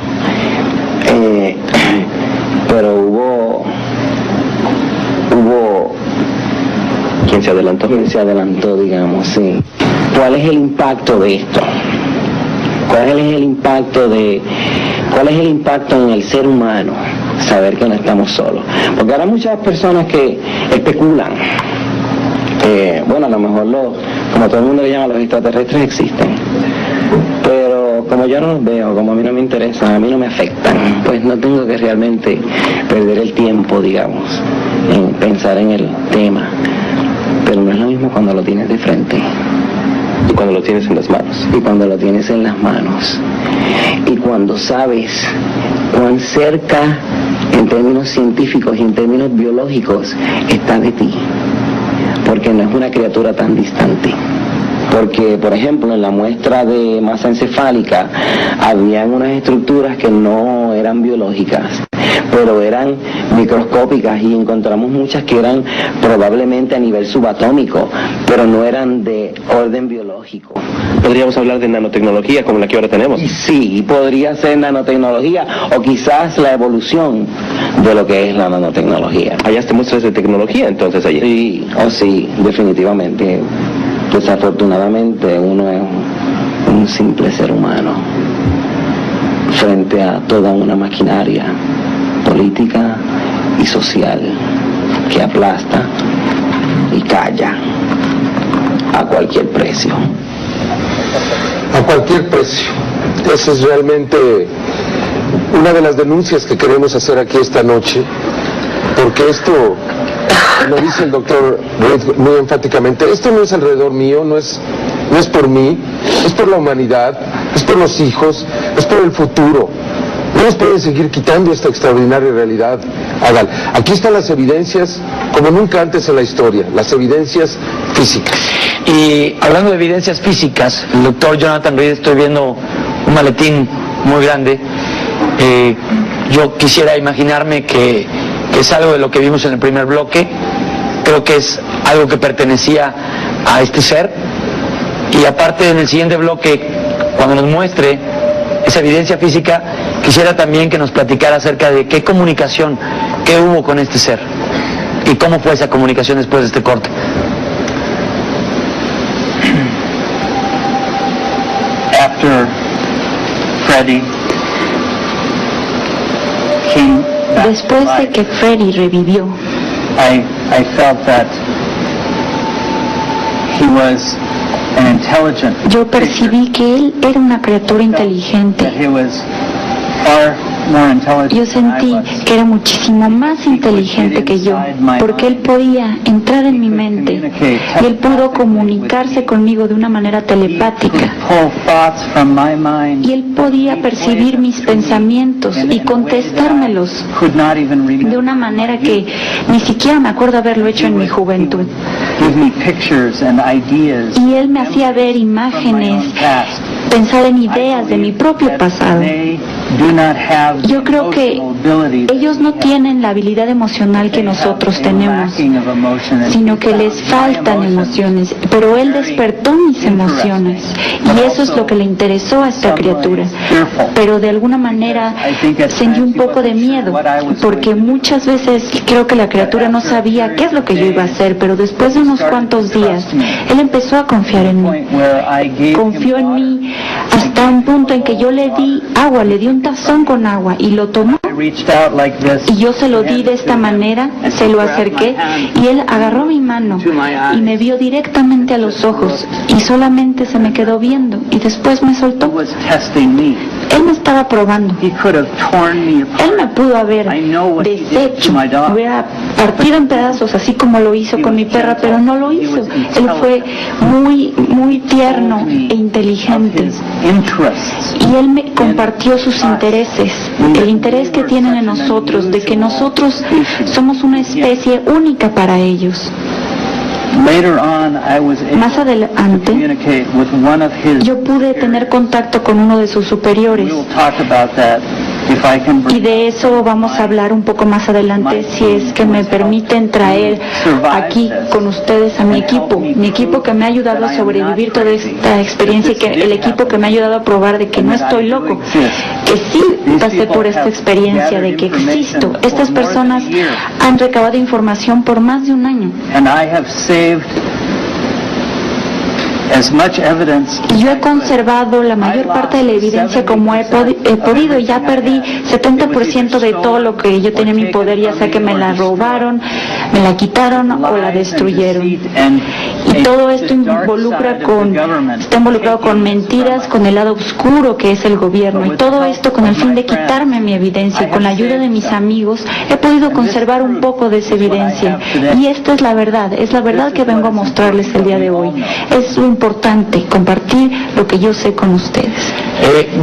F: Pero hubo
G: ¿Quién se adelantó?
F: Quien se adelantó, digamos, sí. ¿Cuál es el impacto de esto? ¿Cuál es el impacto en el ser humano? Saber que no estamos solos. Porque ahora muchas personas que especulan. Bueno, a lo mejor como todo el mundo le llama, los extraterrestres existen. Pero como yo no los veo, como a mí no me interesan, a mí no me afectan, pues no tengo que realmente perder el tiempo, digamos, en pensar en el tema. Pero no es lo mismo cuando lo tienes de frente.
G: Y cuando lo tienes en las manos.
F: Y cuando lo tienes en las manos. Y cuando sabes cuán cerca, en términos científicos y en términos biológicos, está de ti. Porque no es una criatura tan distante. Porque, por ejemplo, en la muestra de masa encefálica habían unas estructuras que no eran biológicas, pero eran microscópicas, y encontramos muchas que eran probablemente a nivel subatómico, pero no eran de orden biológico.
G: ¿Podríamos hablar de nanotecnología como la que ahora tenemos?
F: Y sí, podría ser nanotecnología o quizás la evolución de lo que es la nanotecnología.
G: ¿Hallaste muestras de tecnología entonces allí?
F: Sí, sí, definitivamente. Desafortunadamente uno es un simple ser humano frente a toda una maquinaria política y social que aplasta y calla a cualquier precio.
D: A cualquier precio. Esa es realmente una de las denuncias que queremos hacer aquí esta noche, porque esto, lo dice el doctor Reed muy enfáticamente, esto no es alrededor mío, no es por mí, es por la humanidad, es por los hijos, es por el futuro. No nos pueden seguir quitando esta extraordinaria realidad. Adal, aquí están las evidencias como nunca antes en la historia, las evidencias físicas.
A: Y hablando de evidencias físicas, el doctor Jonathan Reed, estoy viendo un maletín muy grande. Yo quisiera imaginarme que es algo de lo que vimos en el primer bloque. Creo que es algo que pertenecía a este ser. Y aparte, en el siguiente bloque, cuando nos muestre esa evidencia física, quisiera también que nos platicara acerca de qué comunicación, qué hubo con este ser y cómo fue esa comunicación después de este corte.
B: After Freddie came back
C: Después
B: to
C: de
B: life,
C: que Freddy revivió,
B: I felt that he was an intelligent
C: yo percibí que él era una criatura
B: creature, that
C: inteligente.
B: he was far more intelligent
C: Yo
B: than I
C: sentí
B: was.
C: que era muchísimo más inteligente que yo, porque él podía entrar en mi mente y él pudo comunicarse conmigo de una manera
B: He
C: telepática.
B: could pull thoughts from my mind.
C: Y él podía percibir mis pensamientos y contestármelos
B: Could not even
C: de
B: remember.
C: una manera que ni siquiera me acuerdo haberlo hecho en mi juventud.
B: Give me pictures and ideas
C: Y él me hacía ver
B: from my
C: imágenes
B: own past.
C: pensar en ideas de mi propio pasado. Yo creo que ellos no tienen la habilidad emocional que nosotros tenemos, sino que les faltan emociones, pero él despertó mis emociones y eso es lo que le interesó a esta criatura. Pero de alguna manera sentí un poco de miedo, porque muchas veces creo que la criatura no sabía qué es lo que yo iba a hacer, pero después de unos cuantos días, él empezó a confiar en mí. Confió en mí hasta un punto en que yo le di agua, le di un tazón con agua y lo tomó. Y yo se lo di de esta manera, se lo acerqué y él agarró mi mano y me vio directamente a los ojos y solamente se me quedó viendo y después me soltó. Él me estaba probando. Él me pudo haber deshecho, me hubiera partido en pedazos así como lo hizo con mi perra, pero no lo hizo. Él fue muy tierno e inteligente. Y él me compartió sus intereses, el interés que tienen en nosotros, de que nosotros somos una especie única para ellos. Más adelante, yo pude tener contacto con uno de sus superiores. Y de eso vamos a hablar un poco más adelante, si es que me permiten traer aquí con ustedes a mi equipo que me ha ayudado a sobrevivir toda esta experiencia y que el equipo que me ha ayudado a probar de que no estoy loco, que sí pasé por esta experiencia, de que existo. Estas personas han recabado información por más de un año. Y yo he conservado la mayor parte de la evidencia como he podido. Ya perdí 70% de todo lo que yo tenía en mi poder, ya sea que me la robaron, me la quitaron o la destruyeron. Y todo esto está involucrado con mentiras, con el lado oscuro que es el gobierno. Y todo esto con el fin de quitarme mi evidencia. Y con la ayuda de mis amigos he podido conservar un poco de esa evidencia. Y esta es la verdad que vengo a mostrarles el día de hoy. Es lo importante, compartir lo que yo sé con ustedes.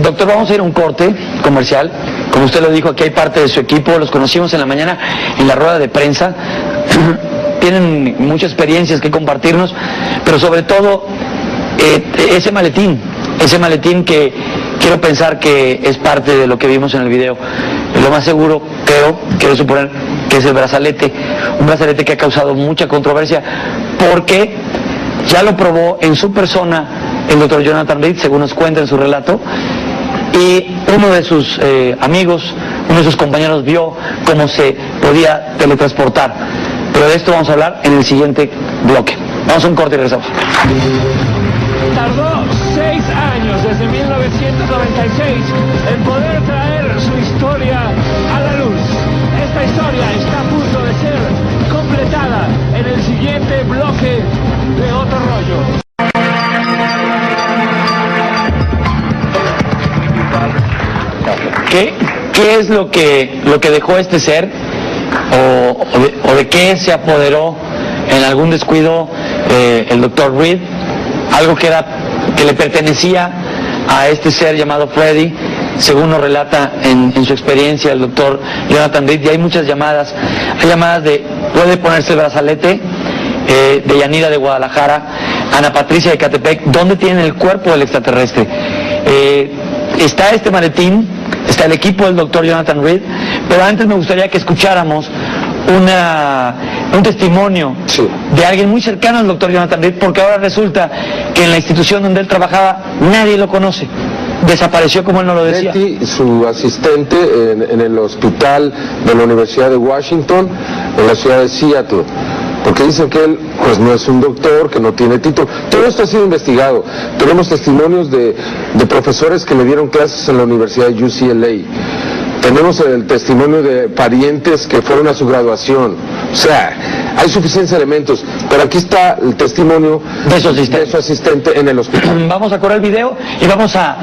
A: Doctor, vamos a ir a un corte comercial. Como usted lo dijo, aquí hay parte de su equipo, los conocimos en la mañana en la rueda de prensa. Tienen muchas experiencias que compartirnos, pero sobre todo ese maletín que quiero pensar que es parte de lo que vimos en el video. Lo más seguro, quiero suponer que es el brazalete, un brazalete que ha causado mucha controversia porque ya lo probó en su persona el doctor Jonathan Reed, según nos cuenta en su relato, y uno de sus amigos, uno de sus compañeros vio cómo se podía teletransportar. Pero de esto vamos a hablar en el siguiente bloque. Vamos a un corte y regresamos.
H: Tardó 6 años, desde 1996, en poder traer su historia a la luz. Esta historia está a punto de ser completada en el siguiente bloque de Otro Rollo.
A: ¿Qué es lo que dejó este ser? ¿O de qué se apoderó en algún descuido el doctor Reed? Algo que le pertenecía a este ser llamado Freddy, según nos relata en su experiencia el doctor Jonathan Reed. Y hay muchas llamadas. Hay llamadas de puede ponerse el brazalete, de Yanira de Guadalajara, Ana Patricia de Catepec, ¿dónde tienen el cuerpo del extraterrestre? Está este maletín, está el equipo del doctor Jonathan Reed, pero antes me gustaría que escucháramos un testimonio de alguien muy cercano al doctor Jonathan Reed, porque ahora resulta que en la institución donde él trabajaba nadie lo conoce. Desapareció como él no lo decía.
D: Betty, su asistente en el hospital de la Universidad de Washington, en la ciudad de Seattle, porque dicen que él pues no es un doctor, que no tiene título. Todo esto ha sido investigado. Tenemos testimonios de profesores que le dieron clases en la Universidad de UCLA. Tenemos el testimonio de parientes que fueron a su graduación. O sea, hay suficientes elementos, pero aquí está el testimonio de su asistente en el hospital.
A: Vamos a correr el video y vamos a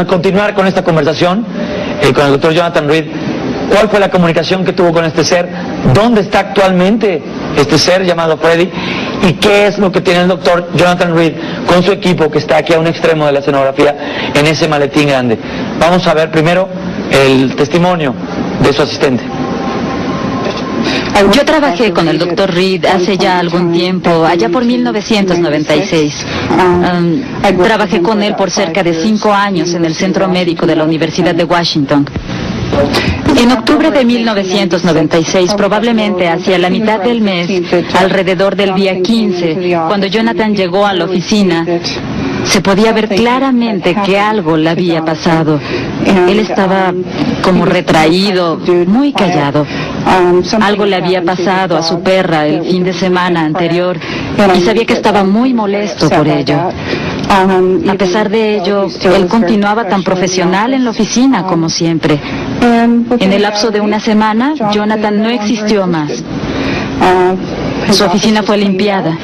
A: continuar con esta conversación con el doctor Jonathan Reed. ¿Cuál fue la comunicación que tuvo con este ser? ¿Dónde está actualmente este ser llamado Freddy? ¿Y qué es lo que tiene el doctor Jonathan Reed con su equipo que está aquí a un extremo de la escenografía en ese maletín grande? Vamos a ver primero el testimonio de su asistente.
C: Yo trabajé con el Dr. Reed hace ya algún tiempo, allá por 1996. Trabajé con él por cerca de 5 años en el Centro Médico de la Universidad de Washington. En octubre de 1996, probablemente hacia la mitad del mes, alrededor del día 15, cuando Jonathan llegó a la oficina, se podía ver claramente que algo le había pasado. Él estaba como retraído, muy callado. Algo le había pasado a su perra el fin de semana anterior y sabía que estaba muy molesto por ello. A pesar de ello, él continuaba tan profesional en la oficina como siempre. En el lapso de una semana, Jonathan no existió más. Su oficina fue limpiada.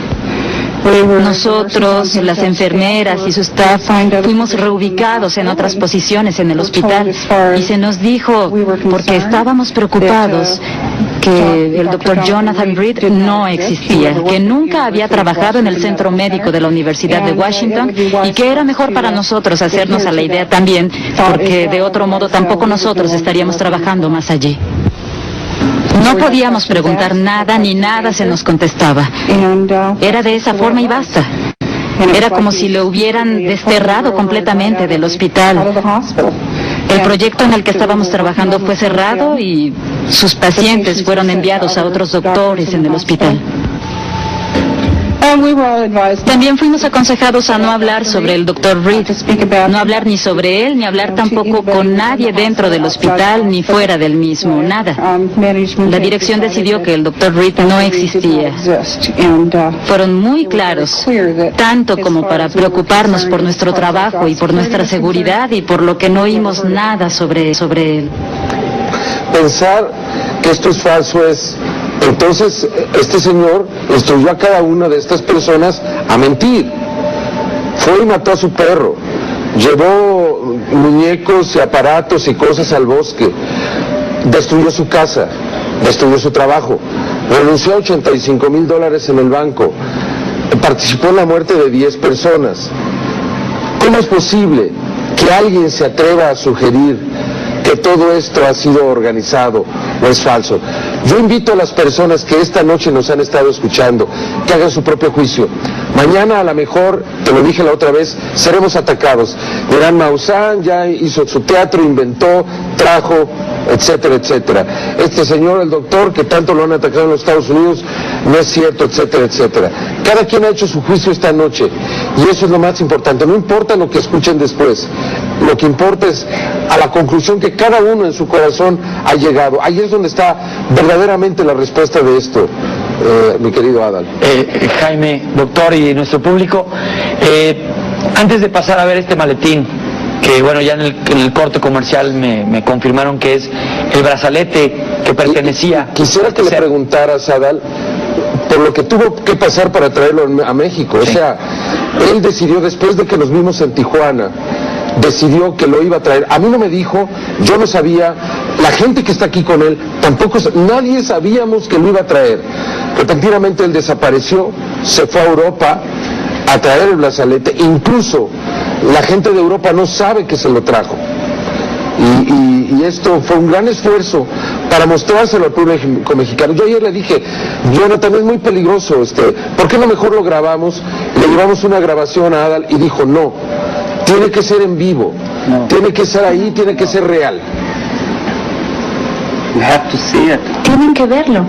C: Nosotros, las enfermeras y su staff, fuimos reubicados en otras posiciones en el hospital y se nos dijo, porque estábamos preocupados, que el Dr. Jonathan Reed no existía, que nunca había trabajado en el Centro Médico de la Universidad de Washington y que era mejor para nosotros hacernos a la idea también, porque de otro modo tampoco nosotros estaríamos trabajando más allí. No podíamos preguntar nada ni nada se nos contestaba. Era de esa forma y basta. Era como si lo hubieran desterrado completamente del hospital. El proyecto en el que estábamos trabajando fue cerrado y sus pacientes fueron enviados a otros doctores en el hospital. También fuimos aconsejados a no hablar sobre el Dr. Reed, no hablar ni sobre él, ni hablar tampoco con nadie dentro del hospital, ni fuera del mismo, nada. La dirección decidió que el Dr. Reed no existía. Fueron muy claros, tanto como para preocuparnos por nuestro trabajo y por nuestra seguridad y por lo que no oímos nada sobre él.
D: Pensar que esto es falso es... Entonces, este señor instruyó a cada una de estas personas a mentir. Fue y mató a su perro. Llevó muñecos y aparatos y cosas al bosque. Destruyó su casa. Destruyó su trabajo. Renunció a $85,000 en el banco. Participó en la muerte de 10 personas. ¿Cómo es posible que alguien se atreva a sugerir que todo esto ha sido organizado o es falso? Yo invito a las personas que esta noche nos han estado escuchando que hagan su propio juicio. Mañana a lo mejor, te lo dije la otra vez, seremos atacados. Dirán, Maussan ya hizo su teatro, inventó, trajo, etcétera, etcétera. Este señor, el doctor, que tanto lo han atacado en los Estados Unidos, no es cierto, etcétera, etcétera. Cada quien ha hecho su juicio esta noche y eso es lo más importante. No importa lo que escuchen después, lo que importa es a la conclusión que cada uno en su corazón ha llegado. Ahí es donde está verdaderamente la respuesta de esto, mi querido Adal.
A: Jaime, doctor y nuestro público, antes de pasar a ver este maletín, que bueno, ya en el corte comercial me confirmaron que es el brazalete que pertenecía...
D: Quisiera que le preguntaras, Adal, por lo que tuvo que pasar para traerlo a México. Sí. O sea, él decidió, después de que nos vimos en Tijuana, decidió que lo iba a traer. A mí no me dijo, yo no sabía, la gente que está aquí con él, tampoco, nadie sabíamos que lo iba a traer. Repentinamente él desapareció, se fue a Europa a traer el brazalete, incluso la gente de Europa no sabe que se lo trajo. Y esto fue un gran esfuerzo para mostrárselo al público mexicano. Yo ayer le dije, Jonathan, es muy peligroso, ¿por qué no mejor lo grabamos? Le llevamos una grabación a Adal y dijo, no, tiene que ser en vivo, tiene que ser ahí, tiene que ser real.
C: Tienen que verlo.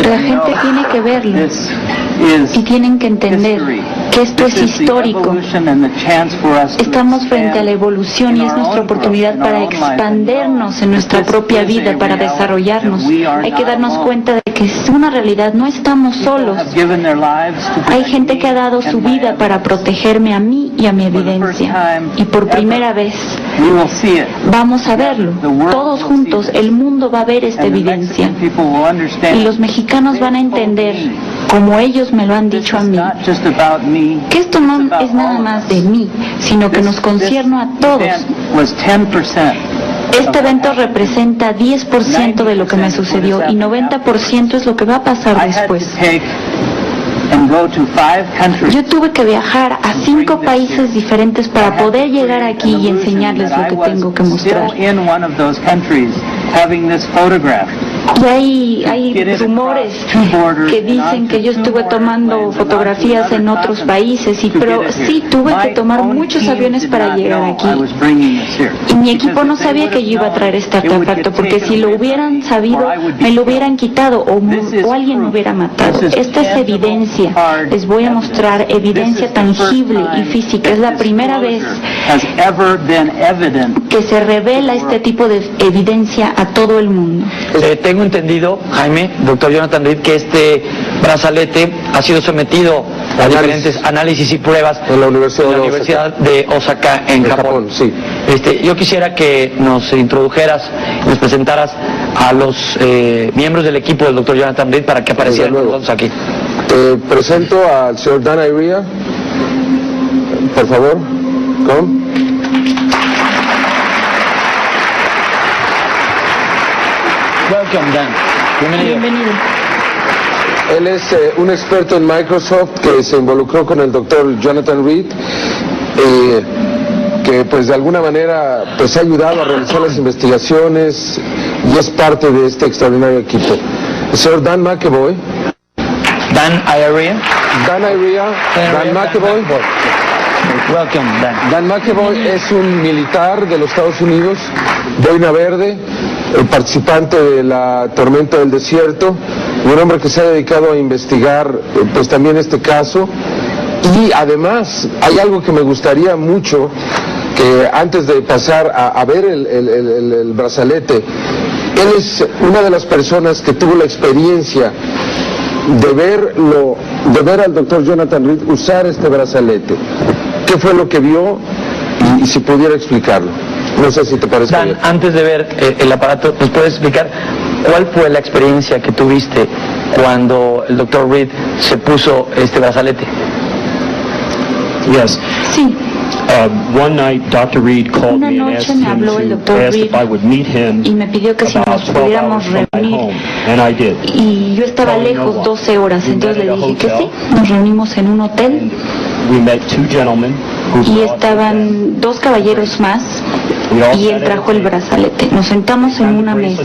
C: La gente tiene que verlo y tienen que entender que esto es histórico. Estamos frente a la evolución y es nuestra oportunidad para expandernos en nuestra propia vida, para desarrollarnos. Hay que darnos cuenta de que es una realidad, no estamos solos. Hay gente que ha dado su vida para protegerme a mí y a mi evidencia. Y por primera vez vamos a verlo. Todos juntos, el mundo va a ver esta evidencia. Y los mexicanos van a entender, como ellos me lo han dicho a mí, que esto no es nada más de mí, sino que nos concierne a todos. Este evento representa 10% de lo que me sucedió y 90% es lo que va a pasar después. Yo tuve que viajar a 5 países diferentes para poder llegar aquí y enseñarles lo que tengo que mostrar.
B: having this photograph.
C: Y hay rumores que dicen que yo estuve tomando fotografías en otros países, pero sí tuve que tomar muchos aviones para llegar aquí. Y mi equipo no sabía que yo iba a traer este artefacto, porque si lo hubieran sabido, me lo hubieran quitado o alguien me hubiera matado. Esta es evidencia. Les voy a mostrar evidencia tangible y física. Es la primera vez que se revela este tipo de evidencia a todo el mundo.
A: Tengo entendido, Jaime, doctor Jonathan Reed, que este brazalete ha sido sometido a diferentes análisis y pruebas
D: en la Universidad
A: de Osaka, en Japón.
D: Sí.
A: Yo quisiera que nos introdujeras, nos presentaras a los miembros del equipo del doctor Jonathan Reed para que aparecieran todos aquí.
D: Presento al señor Dan Iria, por favor. Come.
A: Welcome, Dan. Bienvenido.
D: Él es un experto en Microsoft que se involucró con el doctor Jonathan Reed, que pues de alguna manera pues ha ayudado a realizar las investigaciones y es parte de este extraordinario equipo. El señor Dan McEvoy.
A: Dan Iria.
D: Dan McEvoy.
A: Welcome, Dan.
D: Dan McEvoy es un militar de los Estados Unidos, boina verde, el participante de la tormenta del desierto, un hombre que se ha dedicado a investigar pues también este caso. Y además hay algo que me gustaría mucho, que antes de pasar a ver el brazalete, él es una de las personas que tuvo la experiencia de ver al doctor Jonathan Reed usar este brazalete. ¿Qué fue lo que vio? Y si pudiera explicarlo. No sé si te parece
A: Dan,
D: bien.
A: antes de ver el aparato, ¿nos puedes explicar cuál fue la experiencia que tuviste cuando el doctor Reed se puso este brazalete?
I: Yes.
C: Sí.
I: One night, Dr. Reed called
C: Una
I: me and
C: noche
I: asked
C: me habló el
I: him
C: doctor
I: to ask
C: Reed
I: if I would meet him
C: y me pidió que si
I: about
C: nos
I: 12
C: pudiéramos
I: hours from my
C: reunir.
I: home, and I did.
C: Y yo estaba lejos 12 horas, entonces le dije que sí. Nos reunimos en un hotel
I: We met two gentlemen who
C: y
I: brought
C: estaban dos caballeros más y él trajo el brazalete. Nos sentamos en una mesa,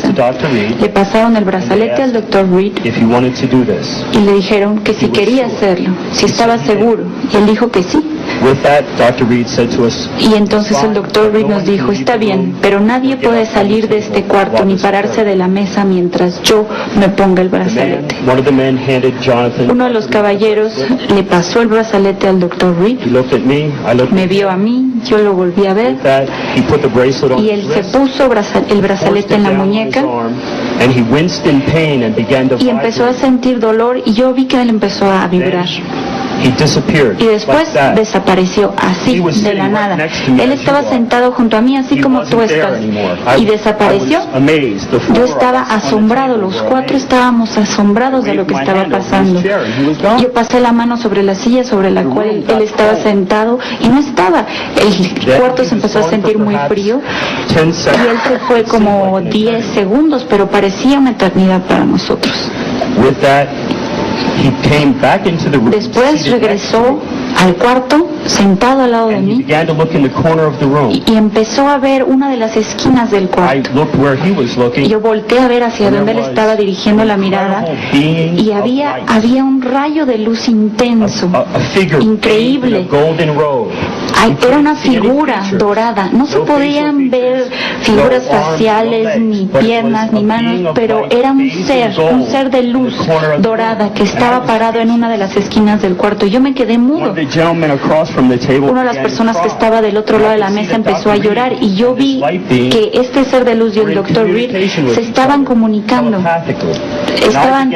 C: le pasaron el brazalete al doctor Reed
I: if he wanted to do this.
C: y le dijeron que si quería hacerlo, si estaba seguro, y él dijo que sí.
I: With that, Dr. Reed said to us,
C: Y entonces el doctor Reed nos dijo, está bien, pero nadie puede salir de este cuarto ni pararse de la mesa mientras yo me ponga el brazalete.
I: one of the men handed Jonathan.
C: Uno de los caballeros le pasó el brazalete al doctor Reed,
I: He looked at me, I looked
C: me
I: at
C: vio a mí, yo lo volví a ver
I: With that, he put the bracelet on
C: y
I: his
C: él se
I: wrist,
C: puso el brazalete en la
I: forced it down his
C: muñeca
I: arm, and he winced in pain and began to
C: y empezó a
I: vibrate.
C: sentir dolor y yo vi que él empezó a vibrar.
I: He disappeared
C: Y después
I: like that.
C: desapareció así,
I: He was
C: de la
I: sitting right
C: nada.
I: next to me
C: Él
I: as
C: estaba
I: you are.
C: sentado junto a mí, así
I: He
C: como
I: wasn't
C: tú
I: there
C: estás.
I: anymore.
C: Y
I: I
C: desapareció.
I: was amazed. The four
C: Yo
I: of
C: estaba
I: us on the
C: asombrado,
I: table
C: los
I: were
C: cuatro
I: amazed.
C: estábamos asombrados de lo que estaba pasando. Yo pasé la mano sobre la silla sobre la cual él estaba sentado y no estaba. El cuarto se empezó a sentir muy frío y él se fue como 10 segundos, pero parecía una eternidad para nosotros.
I: With that, he came back into the room.
C: Después
I: seated next to
C: regresó
I: me,
C: al cuarto, sentado al lado de
I: and he
C: mí,
I: began to look in the corner of the room.
C: y empezó a ver una de las esquinas del
I: I
C: cuarto.
I: looked where he was looking.
C: Y yo volteé a ver hacia donde él estaba dirigiendo la mirada y había un rayo de luz intenso,
I: a figure
C: increíble.
I: in a golden robe.
C: Era una figura dorada. No se podían ver figuras faciales, ni piernas, ni manos, pero era un ser de luz dorada que estaba parado en una de las esquinas del cuarto. Yo me quedé
I: One
C: mudo.
I: of the gentlemen across from the table
C: Una de las
I: began to
C: personas que
I: cry.
C: estaba del otro lado de la mesa empezó a llorar y yo vi que este ser de luz y el doctor Reed se estaban comunicando, estaban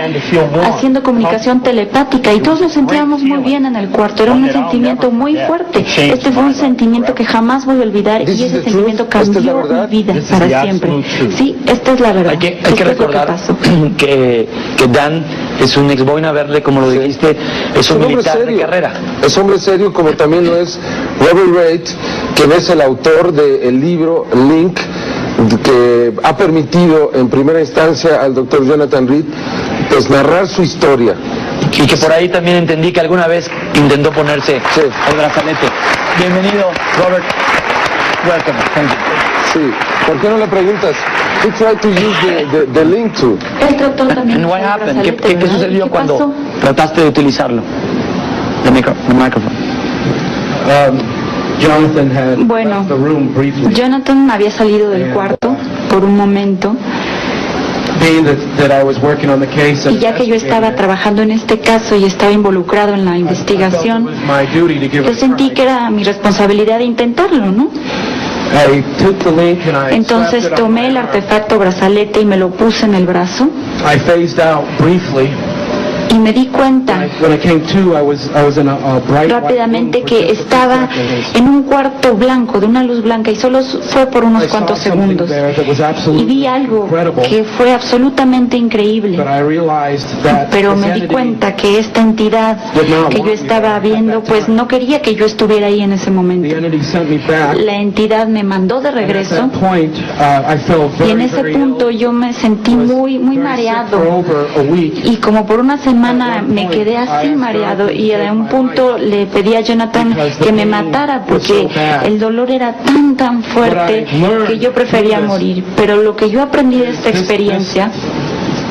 C: haciendo comunicación telepática y todos nos sentíamos muy bien en el cuarto. Era un sentimiento muy fuerte. Este fue un sentimiento que jamás voy a olvidar y ese sentimiento cambió mi vida para siempre. Sí, esta es la verdad.
A: Hay que
C: Esto es lo
A: recordar
C: pasó.
A: que Dan es un ex boina verde, como lo dijiste, es un militar de carrera.
D: Es hombre serio, como también lo es Robert Reid, quien es el autor del libro Link, que ha permitido en primera instancia al doctor Jonathan Reed pues narrar su historia.
A: Y que por ahí también entendí que alguna vez intentó ponerse el brazalete. Bienvenido, Robert. Welcome. Thank you.
D: Sí, ¿por qué no le preguntas? He tried to use the link to.
C: El doctor también.
A: And what happened? ¿Qué
C: ¿verdad?
A: sucedió
C: ¿Qué
A: cuando
C: pasó?
A: trataste de utilizarlo? The microphone.
I: Jonathan had
C: Bueno,
I: left the room briefly.
C: Jonathan había salido del cuarto por un momento
I: Being that I was working on the case
C: y ya que yo estaba trabajando en este caso y estaba involucrado en la investigación, yo sentí que era mi responsabilidad de intentarlo, ¿no? Entonces tomé el artefacto brazalete y me lo puse en el brazo
I: I phased out briefly.
C: y me di cuenta
I: When I came to, I was in a bright
C: rápidamente
I: white room for
C: que
I: just a
C: estaba
I: second.
C: en un cuarto blanco de una luz blanca y solo fue por unos
I: I saw
C: cuantos
I: something
C: segundos
I: there that was
C: y
I: absolutely
C: vi algo
I: incredible,
C: que fue absolutamente increíble,
I: but I realized that
C: pero
I: this
C: me di
I: entity
C: cuenta que esta entidad que yo estaba viendo pues no quería que yo estuviera ahí en ese
I: the
C: momento.
I: entity sent me back.
C: La entidad me mandó de
I: And at
C: regreso
I: that point, I felt
C: y en
I: very,
C: ese
I: very
C: punto
I: ill.
C: yo me sentí muy
I: Very sick for
C: mareado
I: over a week.
C: y como por una semana me quedé así mareado y a un punto le pedí a Jonathan que me matara porque el dolor era tan fuerte que yo prefería morir. Pero lo que yo aprendí de esta experiencia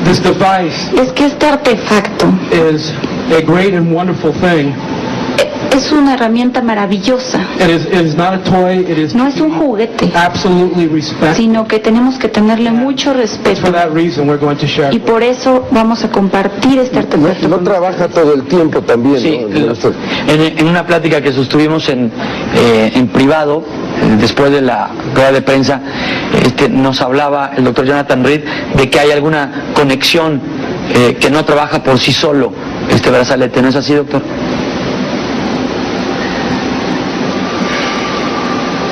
I: This device
C: es que este artefacto
I: is a great and wonderful thing.
C: es una herramienta maravillosa.
I: It is not a toy. It is
C: No es un juguete,
I: absolutely respect.
C: sino que tenemos que tenerle mucho respeto
I: For that reason, we're going to share.
C: y por eso vamos a compartir este artefacto.
D: No
C: con
D: trabaja todo el tiempo también,
A: Sí,
D: ¿no?
A: en una plática que sostuvimos en privado, después de la rueda de prensa, nos hablaba el doctor Jonathan Reed de que hay alguna conexión que no trabaja por sí solo este brazalete. ¿No es así, doctor?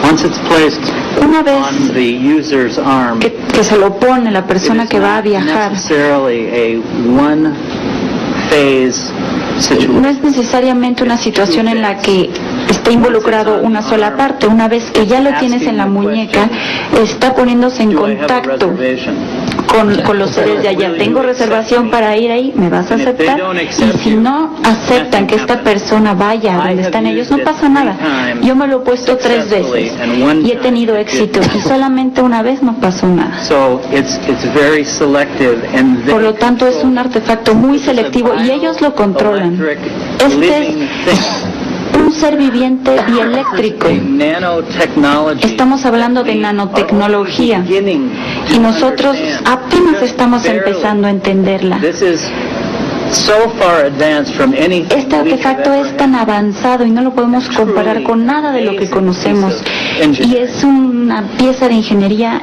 J: Once it's placed
C: Una vez
J: on the user's arm,
C: que se lo pone la persona que va a viajar,
J: necessarily a one phase situation.
C: no es necesariamente una situación en la que está involucrado una sola parte. Una vez que ya lo tienes en la muñeca, está poniéndose en
J: Do I have a
C: contacto
J: reservation?
C: con los seres de allá. Tengo reservación para ir ahí, ¿me vas a aceptar? Y si no aceptan que esta persona vaya a donde están ellos, no pasa nada. Yo me lo he puesto 3 veces y he tenido éxito y solamente una vez no pasó nada.
J: So it's very selective and
C: Por lo tanto es un artefacto muy selectivo y ellos lo controlan. Este es un ser viviente bieléctrico. Estamos hablando de nanotecnología y nosotros apenas estamos empezando a entenderla. Este artefacto es tan avanzado y no lo podemos comparar con nada de lo que conocemos y es una pieza de ingeniería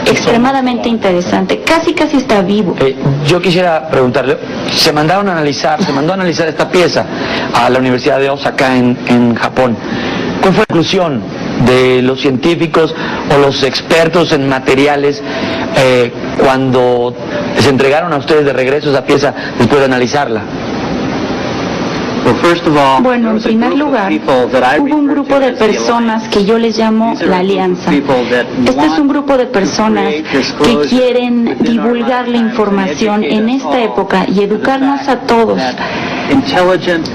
C: extremadamente interesante, casi está vivo.
A: Yo quisiera preguntarle, se mandó a analizar esta pieza a la Universidad de Osaka en Japón. ¿Cuál fue la conclusión de los científicos o los expertos en materiales cuando les entregaron a ustedes de regreso esa pieza después de analizarla?
C: Bueno, en primer lugar, hubo un grupo de personas que yo les llamo la Alianza. Este es un grupo de personas que quieren divulgar la información en esta época y educarnos a todos,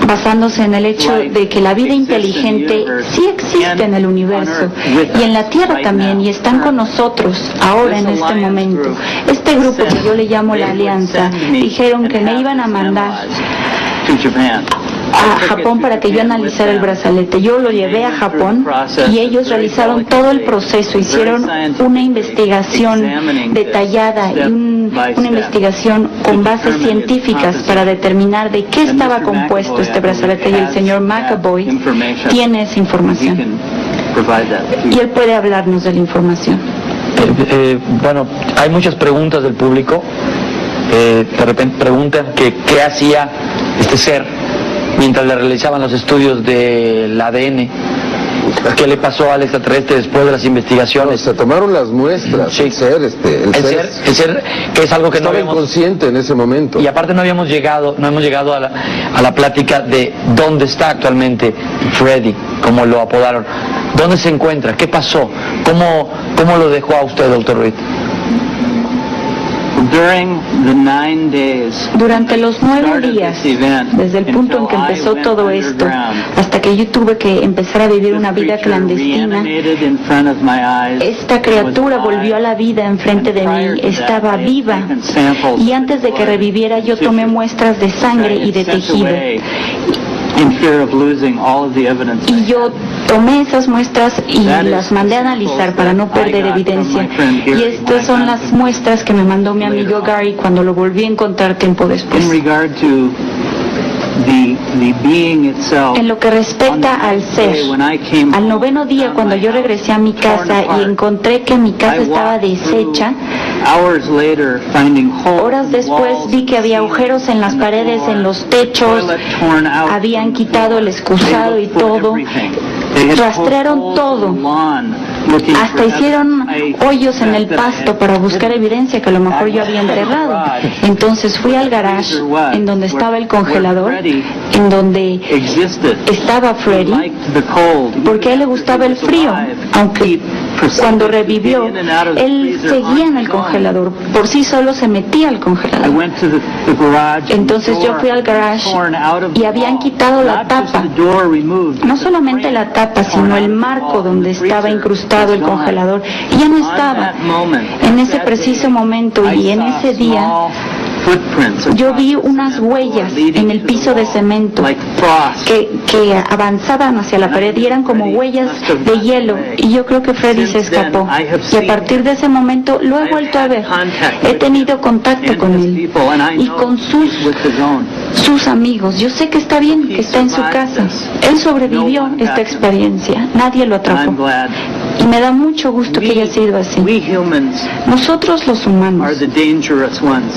C: basándose en el hecho de que la vida inteligente sí existe en el universo y en la Tierra también, y están con nosotros ahora en este momento. Este grupo que yo le llamo la Alianza dijeron que me iban a mandar a Japón para que yo analizara el brazalete. Yo lo llevé a Japón y ellos realizaron todo el proceso, hicieron una investigación detallada y una investigación con bases científicas para determinar de qué estaba compuesto este brazalete, y el señor McAvoy tiene esa información y él puede hablarnos de la información.
A: Bueno, hay muchas preguntas del público. De repente preguntan que qué hacía este ser mientras le realizaban los estudios del ADN. ¿Qué le pasó al extraterrestre después de las investigaciones?
D: Se tomaron las muestras.
A: Sí.
D: El ser,
A: que es algo que no
D: estaba
A: habíamos
D: inconsciente en ese momento.
A: Y aparte no hemos llegado a la plática de dónde está actualmente Freddy, como lo apodaron. ¿Dónde se encuentra? ¿Qué pasó? ¿Cómo lo dejó a usted, doctor Reed?
C: Durante los 9 días, desde el punto en que empezó todo esto, hasta que yo tuve que empezar a vivir una vida clandestina, esta criatura volvió a la vida enfrente de mí, estaba viva, y antes de que reviviera yo tomé muestras de sangre y de tejido. Y yo tomé esas muestras y las mandé a analizar para no perder evidencia. Y estas son las muestras que me mandó mi amigo Gary cuando lo volví a encontrar tiempo después. En lo que respecta al ser, al 9º día cuando yo regresé a mi casa y encontré que mi casa estaba deshecha, horas después vi que había agujeros en las paredes, en los techos, habían quitado el excusado y todo, rastrearon todo, hasta hicieron hoyos en el pasto para buscar evidencia que a lo mejor yo había enterrado. Entonces fui al garage en donde estaba el congelador, en donde estaba Freddy, porque a él le gustaba el frío, aunque cuando revivió, él seguía en el congelador, por sí solo se metía al congelador. Entonces yo fui al garage y habían quitado la tapa, no solamente la tapa, sino el marco donde estaba incrustado el congelador, y ya no estaba. En ese preciso momento y en ese día, yo vi unas huellas en el piso de cemento que avanzaban hacia la pared y eran como huellas de hielo, y yo creo que Freddy se escapó, y a partir de ese momento lo he vuelto a ver. He tenido contacto con él y con sus amigos. Yo sé que está bien, que está en su casa. Él sobrevivió esta experiencia, nadie lo atrapó, y me da mucho gusto que haya sido así. Nosotros los humanos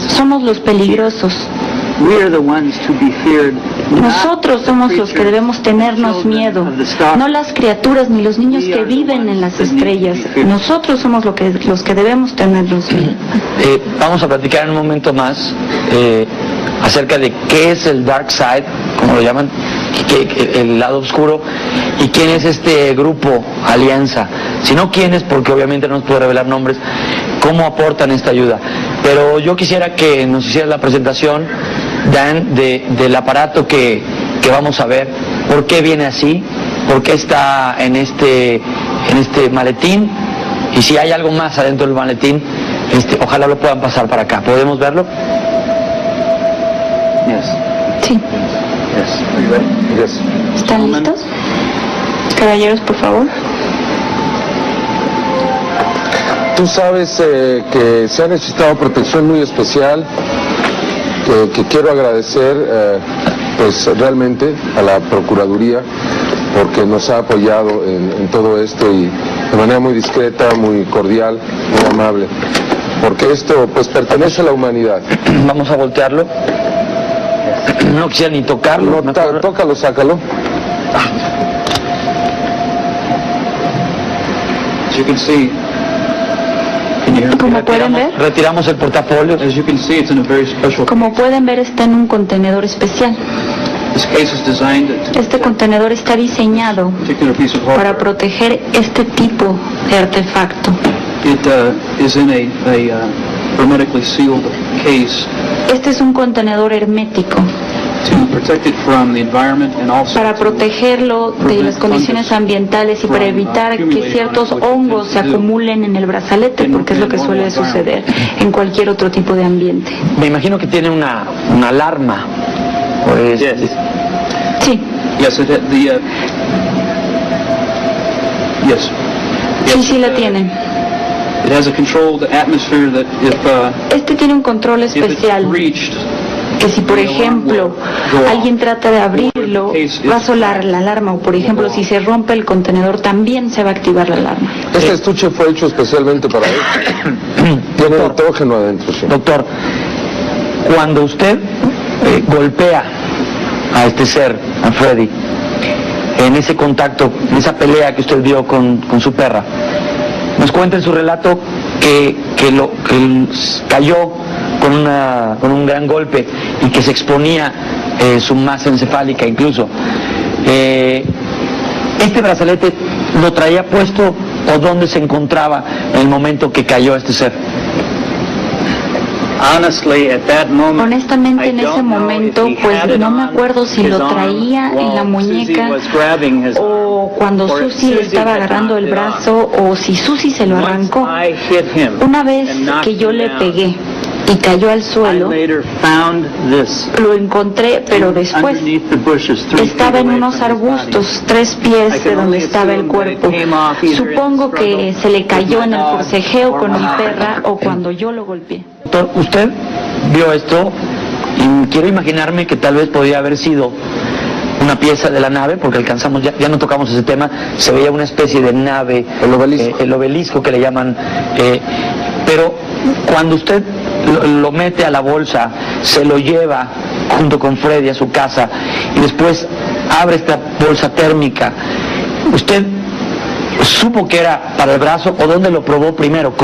C: somos los peligrosos. Nosotros somos los que debemos tenernos miedo, no las criaturas ni los niños que viven en las estrellas. Nosotros somos los que debemos tenernos miedo.
A: Vamos a platicar en un momento más acerca de qué es el Dark Side, como lo llaman, el lado oscuro, y quién es este grupo, alianza. Si no quiénes, porque obviamente no nos puedo revelar nombres, cómo aportan esta ayuda. Pero yo quisiera que nos hicieras la presentación, Dan, del aparato que vamos a ver, por qué viene así, por qué está en este maletín, y si hay algo más adentro del maletín, ojalá lo puedan pasar para acá. ¿Podemos verlo?
C: Sí. ¿Están listos? Caballeros, por favor.
D: Tú sabes que se ha necesitado protección muy especial, que quiero agradecer pues realmente a la Procuraduría, porque nos ha apoyado en todo esto, y de manera muy discreta, muy cordial, muy amable, porque esto pues pertenece a la humanidad.
A: Vamos a voltearlo. No quisiera ni tocarlo.
D: No, tócalo, sácalo.
C: Como pueden ver,
A: retiramos el portafolio.
C: Como pueden ver, está en un contenedor especial. Este contenedor está diseñado para proteger este tipo de artefacto. Este es un contenedor hermético para protegerlo de las condiciones ambientales y para evitar que ciertos hongos se acumulen en el brazalete, porque es lo que suele suceder en cualquier otro tipo de ambiente.
A: Me imagino que tiene una alarma. Pues,
C: sí. Sí la tiene. Este tiene un control especial que si por ejemplo alguien trata de abrirlo, va a sonar la alarma, o por ejemplo si se rompe el contenedor también se va a activar la alarma.
D: Este estuche fue hecho especialmente para esto. Tiene nitrógeno adentro. Sí.
A: Doctor, cuando usted golpea a este ser, a Freddy, en ese contacto, en esa pelea que usted vio con su perra, nos cuenta en su relato que cayó con un gran golpe y que se exponía su masa encefálica incluso. ¿Este brazalete lo traía puesto o dónde se encontraba en el momento que cayó este ser?
C: Honestamente, en ese momento, pues no me acuerdo si lo traía en la muñeca o cuando Susie le estaba agarrando el brazo o si Susie se lo arrancó. Una vez que yo le pegué y cayó al suelo, lo encontré, pero después estaba en unos arbustos 3 pies de donde estaba el cuerpo. Supongo que se le cayó en el forcejeo con mi perra o cuando yo lo golpeé.
A: Doctor, usted vio esto y quiero imaginarme que tal vez podía haber sido una pieza de la nave, porque alcanzamos, ya no tocamos ese tema, se veía una especie de nave, el obelisco que le llaman, pero cuando usted lo mete a la bolsa, se lo lleva junto con Freddy a su casa y después abre esta bolsa térmica, ¿usted supo que era para el brazo o dónde lo probó primero?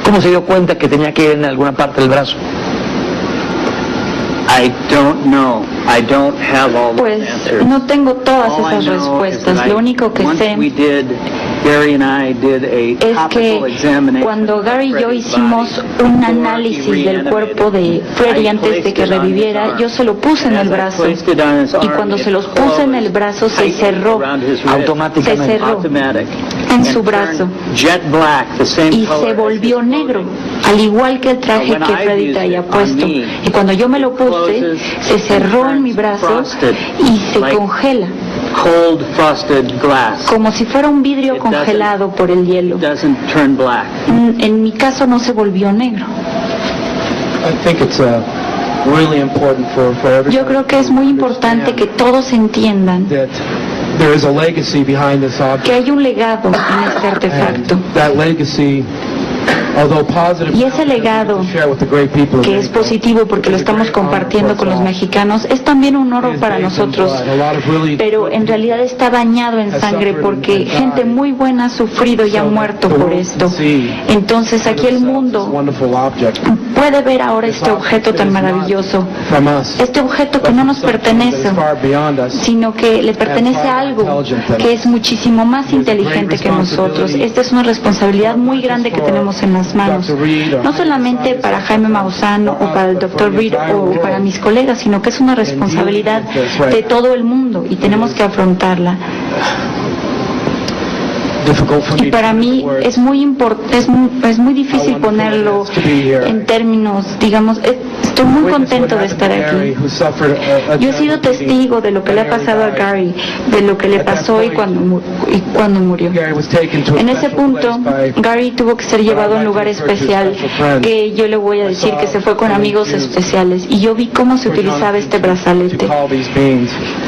A: ¿Cómo se dio cuenta que tenía que ir en alguna parte del brazo?
C: Pues no tengo todas esas respuestas. Lo único que sé es que cuando Gary y yo hicimos un análisis del cuerpo de Freddy antes de que reviviera, yo se lo puse en el brazo y cuando se los puse en el brazo se cerró automáticamente, en su brazo y se volvió negro, al igual que el traje que Freddy traía puesto. Y cuando yo me lo puse, se cerró en mi brazo y se congela, como si fuera un vidrio congelado por el hielo. En mi caso no se volvió negro. Yo creo que es muy importante que todos entiendan que hay un legado en este artefacto. Y ese legado, que es positivo porque lo estamos compartiendo con los mexicanos, es también un oro para nosotros, pero en realidad está bañado en sangre porque gente muy buena ha sufrido y ha muerto por esto. Entonces aquí el mundo puede ver ahora este objeto tan maravilloso, este objeto que no nos pertenece, sino que le pertenece a algo que es muchísimo más inteligente que nosotros. Esta es una responsabilidad muy grande que tenemos en las manos, no solamente para Jaime Maussan o para el Dr. Reed o para mis colegas, sino que es una responsabilidad de todo el mundo y tenemos que afrontarla. Y para mí es muy difícil ponerlo en términos, digamos, estoy muy contento de estar aquí. Yo he sido testigo de lo que le ha pasado a Gary, de lo que le pasó y cuando murió. En ese punto, Gary tuvo que ser llevado a un lugar especial, que yo le voy a decir que se fue con amigos especiales, y yo vi cómo se utilizaba este brazalete.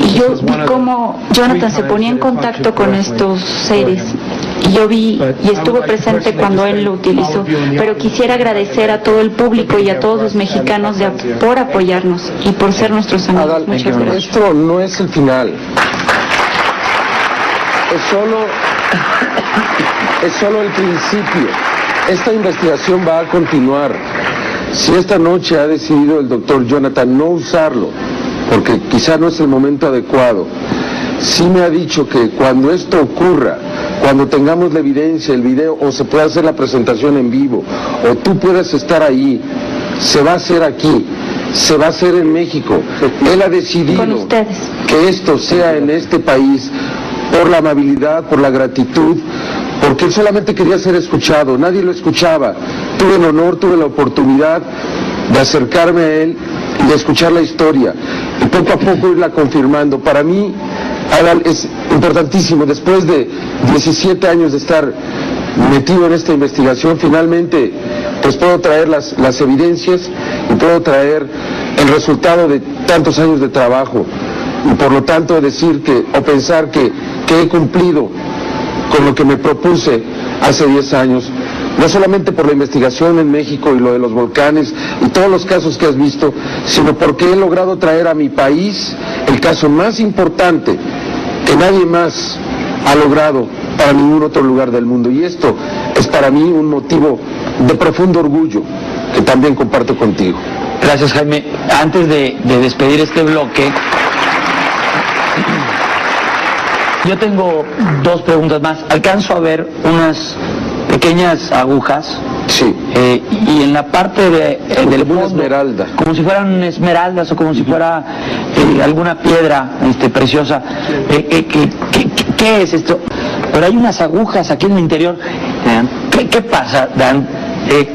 C: Y yo vi cómo Jonathan se ponía en contacto con estos seres. Y yo vi y estuve presente cuando él lo utilizó, pero quisiera agradecer a todo el público y a todos los mexicanos por apoyarnos y por ser nuestros amigos. Muchas gracias.
D: Esto no es el final. Es solo el principio. Esta investigación va a continuar. Si esta noche ha decidido el doctor Jonathan no usarlo, porque quizá no es el momento adecuado, sí me ha dicho que cuando esto ocurra, cuando tengamos la evidencia, el video, o se pueda hacer la presentación en vivo, o tú puedas estar ahí, se va a hacer aquí, se va a hacer en México. Él ha decidido que esto sea en este país por la amabilidad, por la gratitud, porque él solamente quería ser escuchado, nadie lo escuchaba. Tuve el honor, tuve la oportunidad de acercarme a él y de escuchar la historia, y poco a poco irla confirmando. Para mí, Adal, es importantísimo, después de 17 años de estar metido en esta investigación, finalmente pues puedo traer las evidencias y puedo traer el resultado de tantos años de trabajo, y por lo tanto decir que, o pensar que he cumplido con lo que me propuse hace 10 años, no solamente por la investigación en México y lo de los volcanes y todos los casos que has visto, sino porque he logrado traer a mi país el caso más importante que nadie más ha logrado para ningún otro lugar del mundo. Y esto es para mí un motivo de profundo orgullo que también comparto contigo.
A: Gracias, Jaime. Antes de despedir este bloque, yo tengo 2 preguntas más. Alcanzo a ver unas pequeñas agujas
D: Sí.
A: Y en la parte del
D: Como una
A: fondo,
D: esmeralda.
A: como si fueran esmeraldas o como si fuera alguna piedra preciosa. ¿Qué es esto? Pero hay unas agujas aquí en el interior.
J: Dan?
A: ¿Qué pasa, Dan?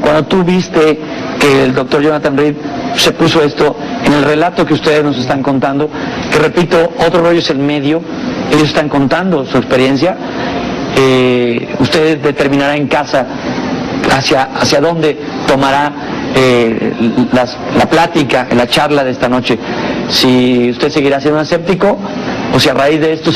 A: Cuando tú viste que el doctor Jonathan Reed se puso esto en el relato que ustedes nos están contando, que repito, otro rollo es el medio, ellos están contando su experiencia, usted determinará en casa hacia dónde tomará la plática, la charla de esta noche, si usted seguirá siendo un escéptico o si a raíz de esto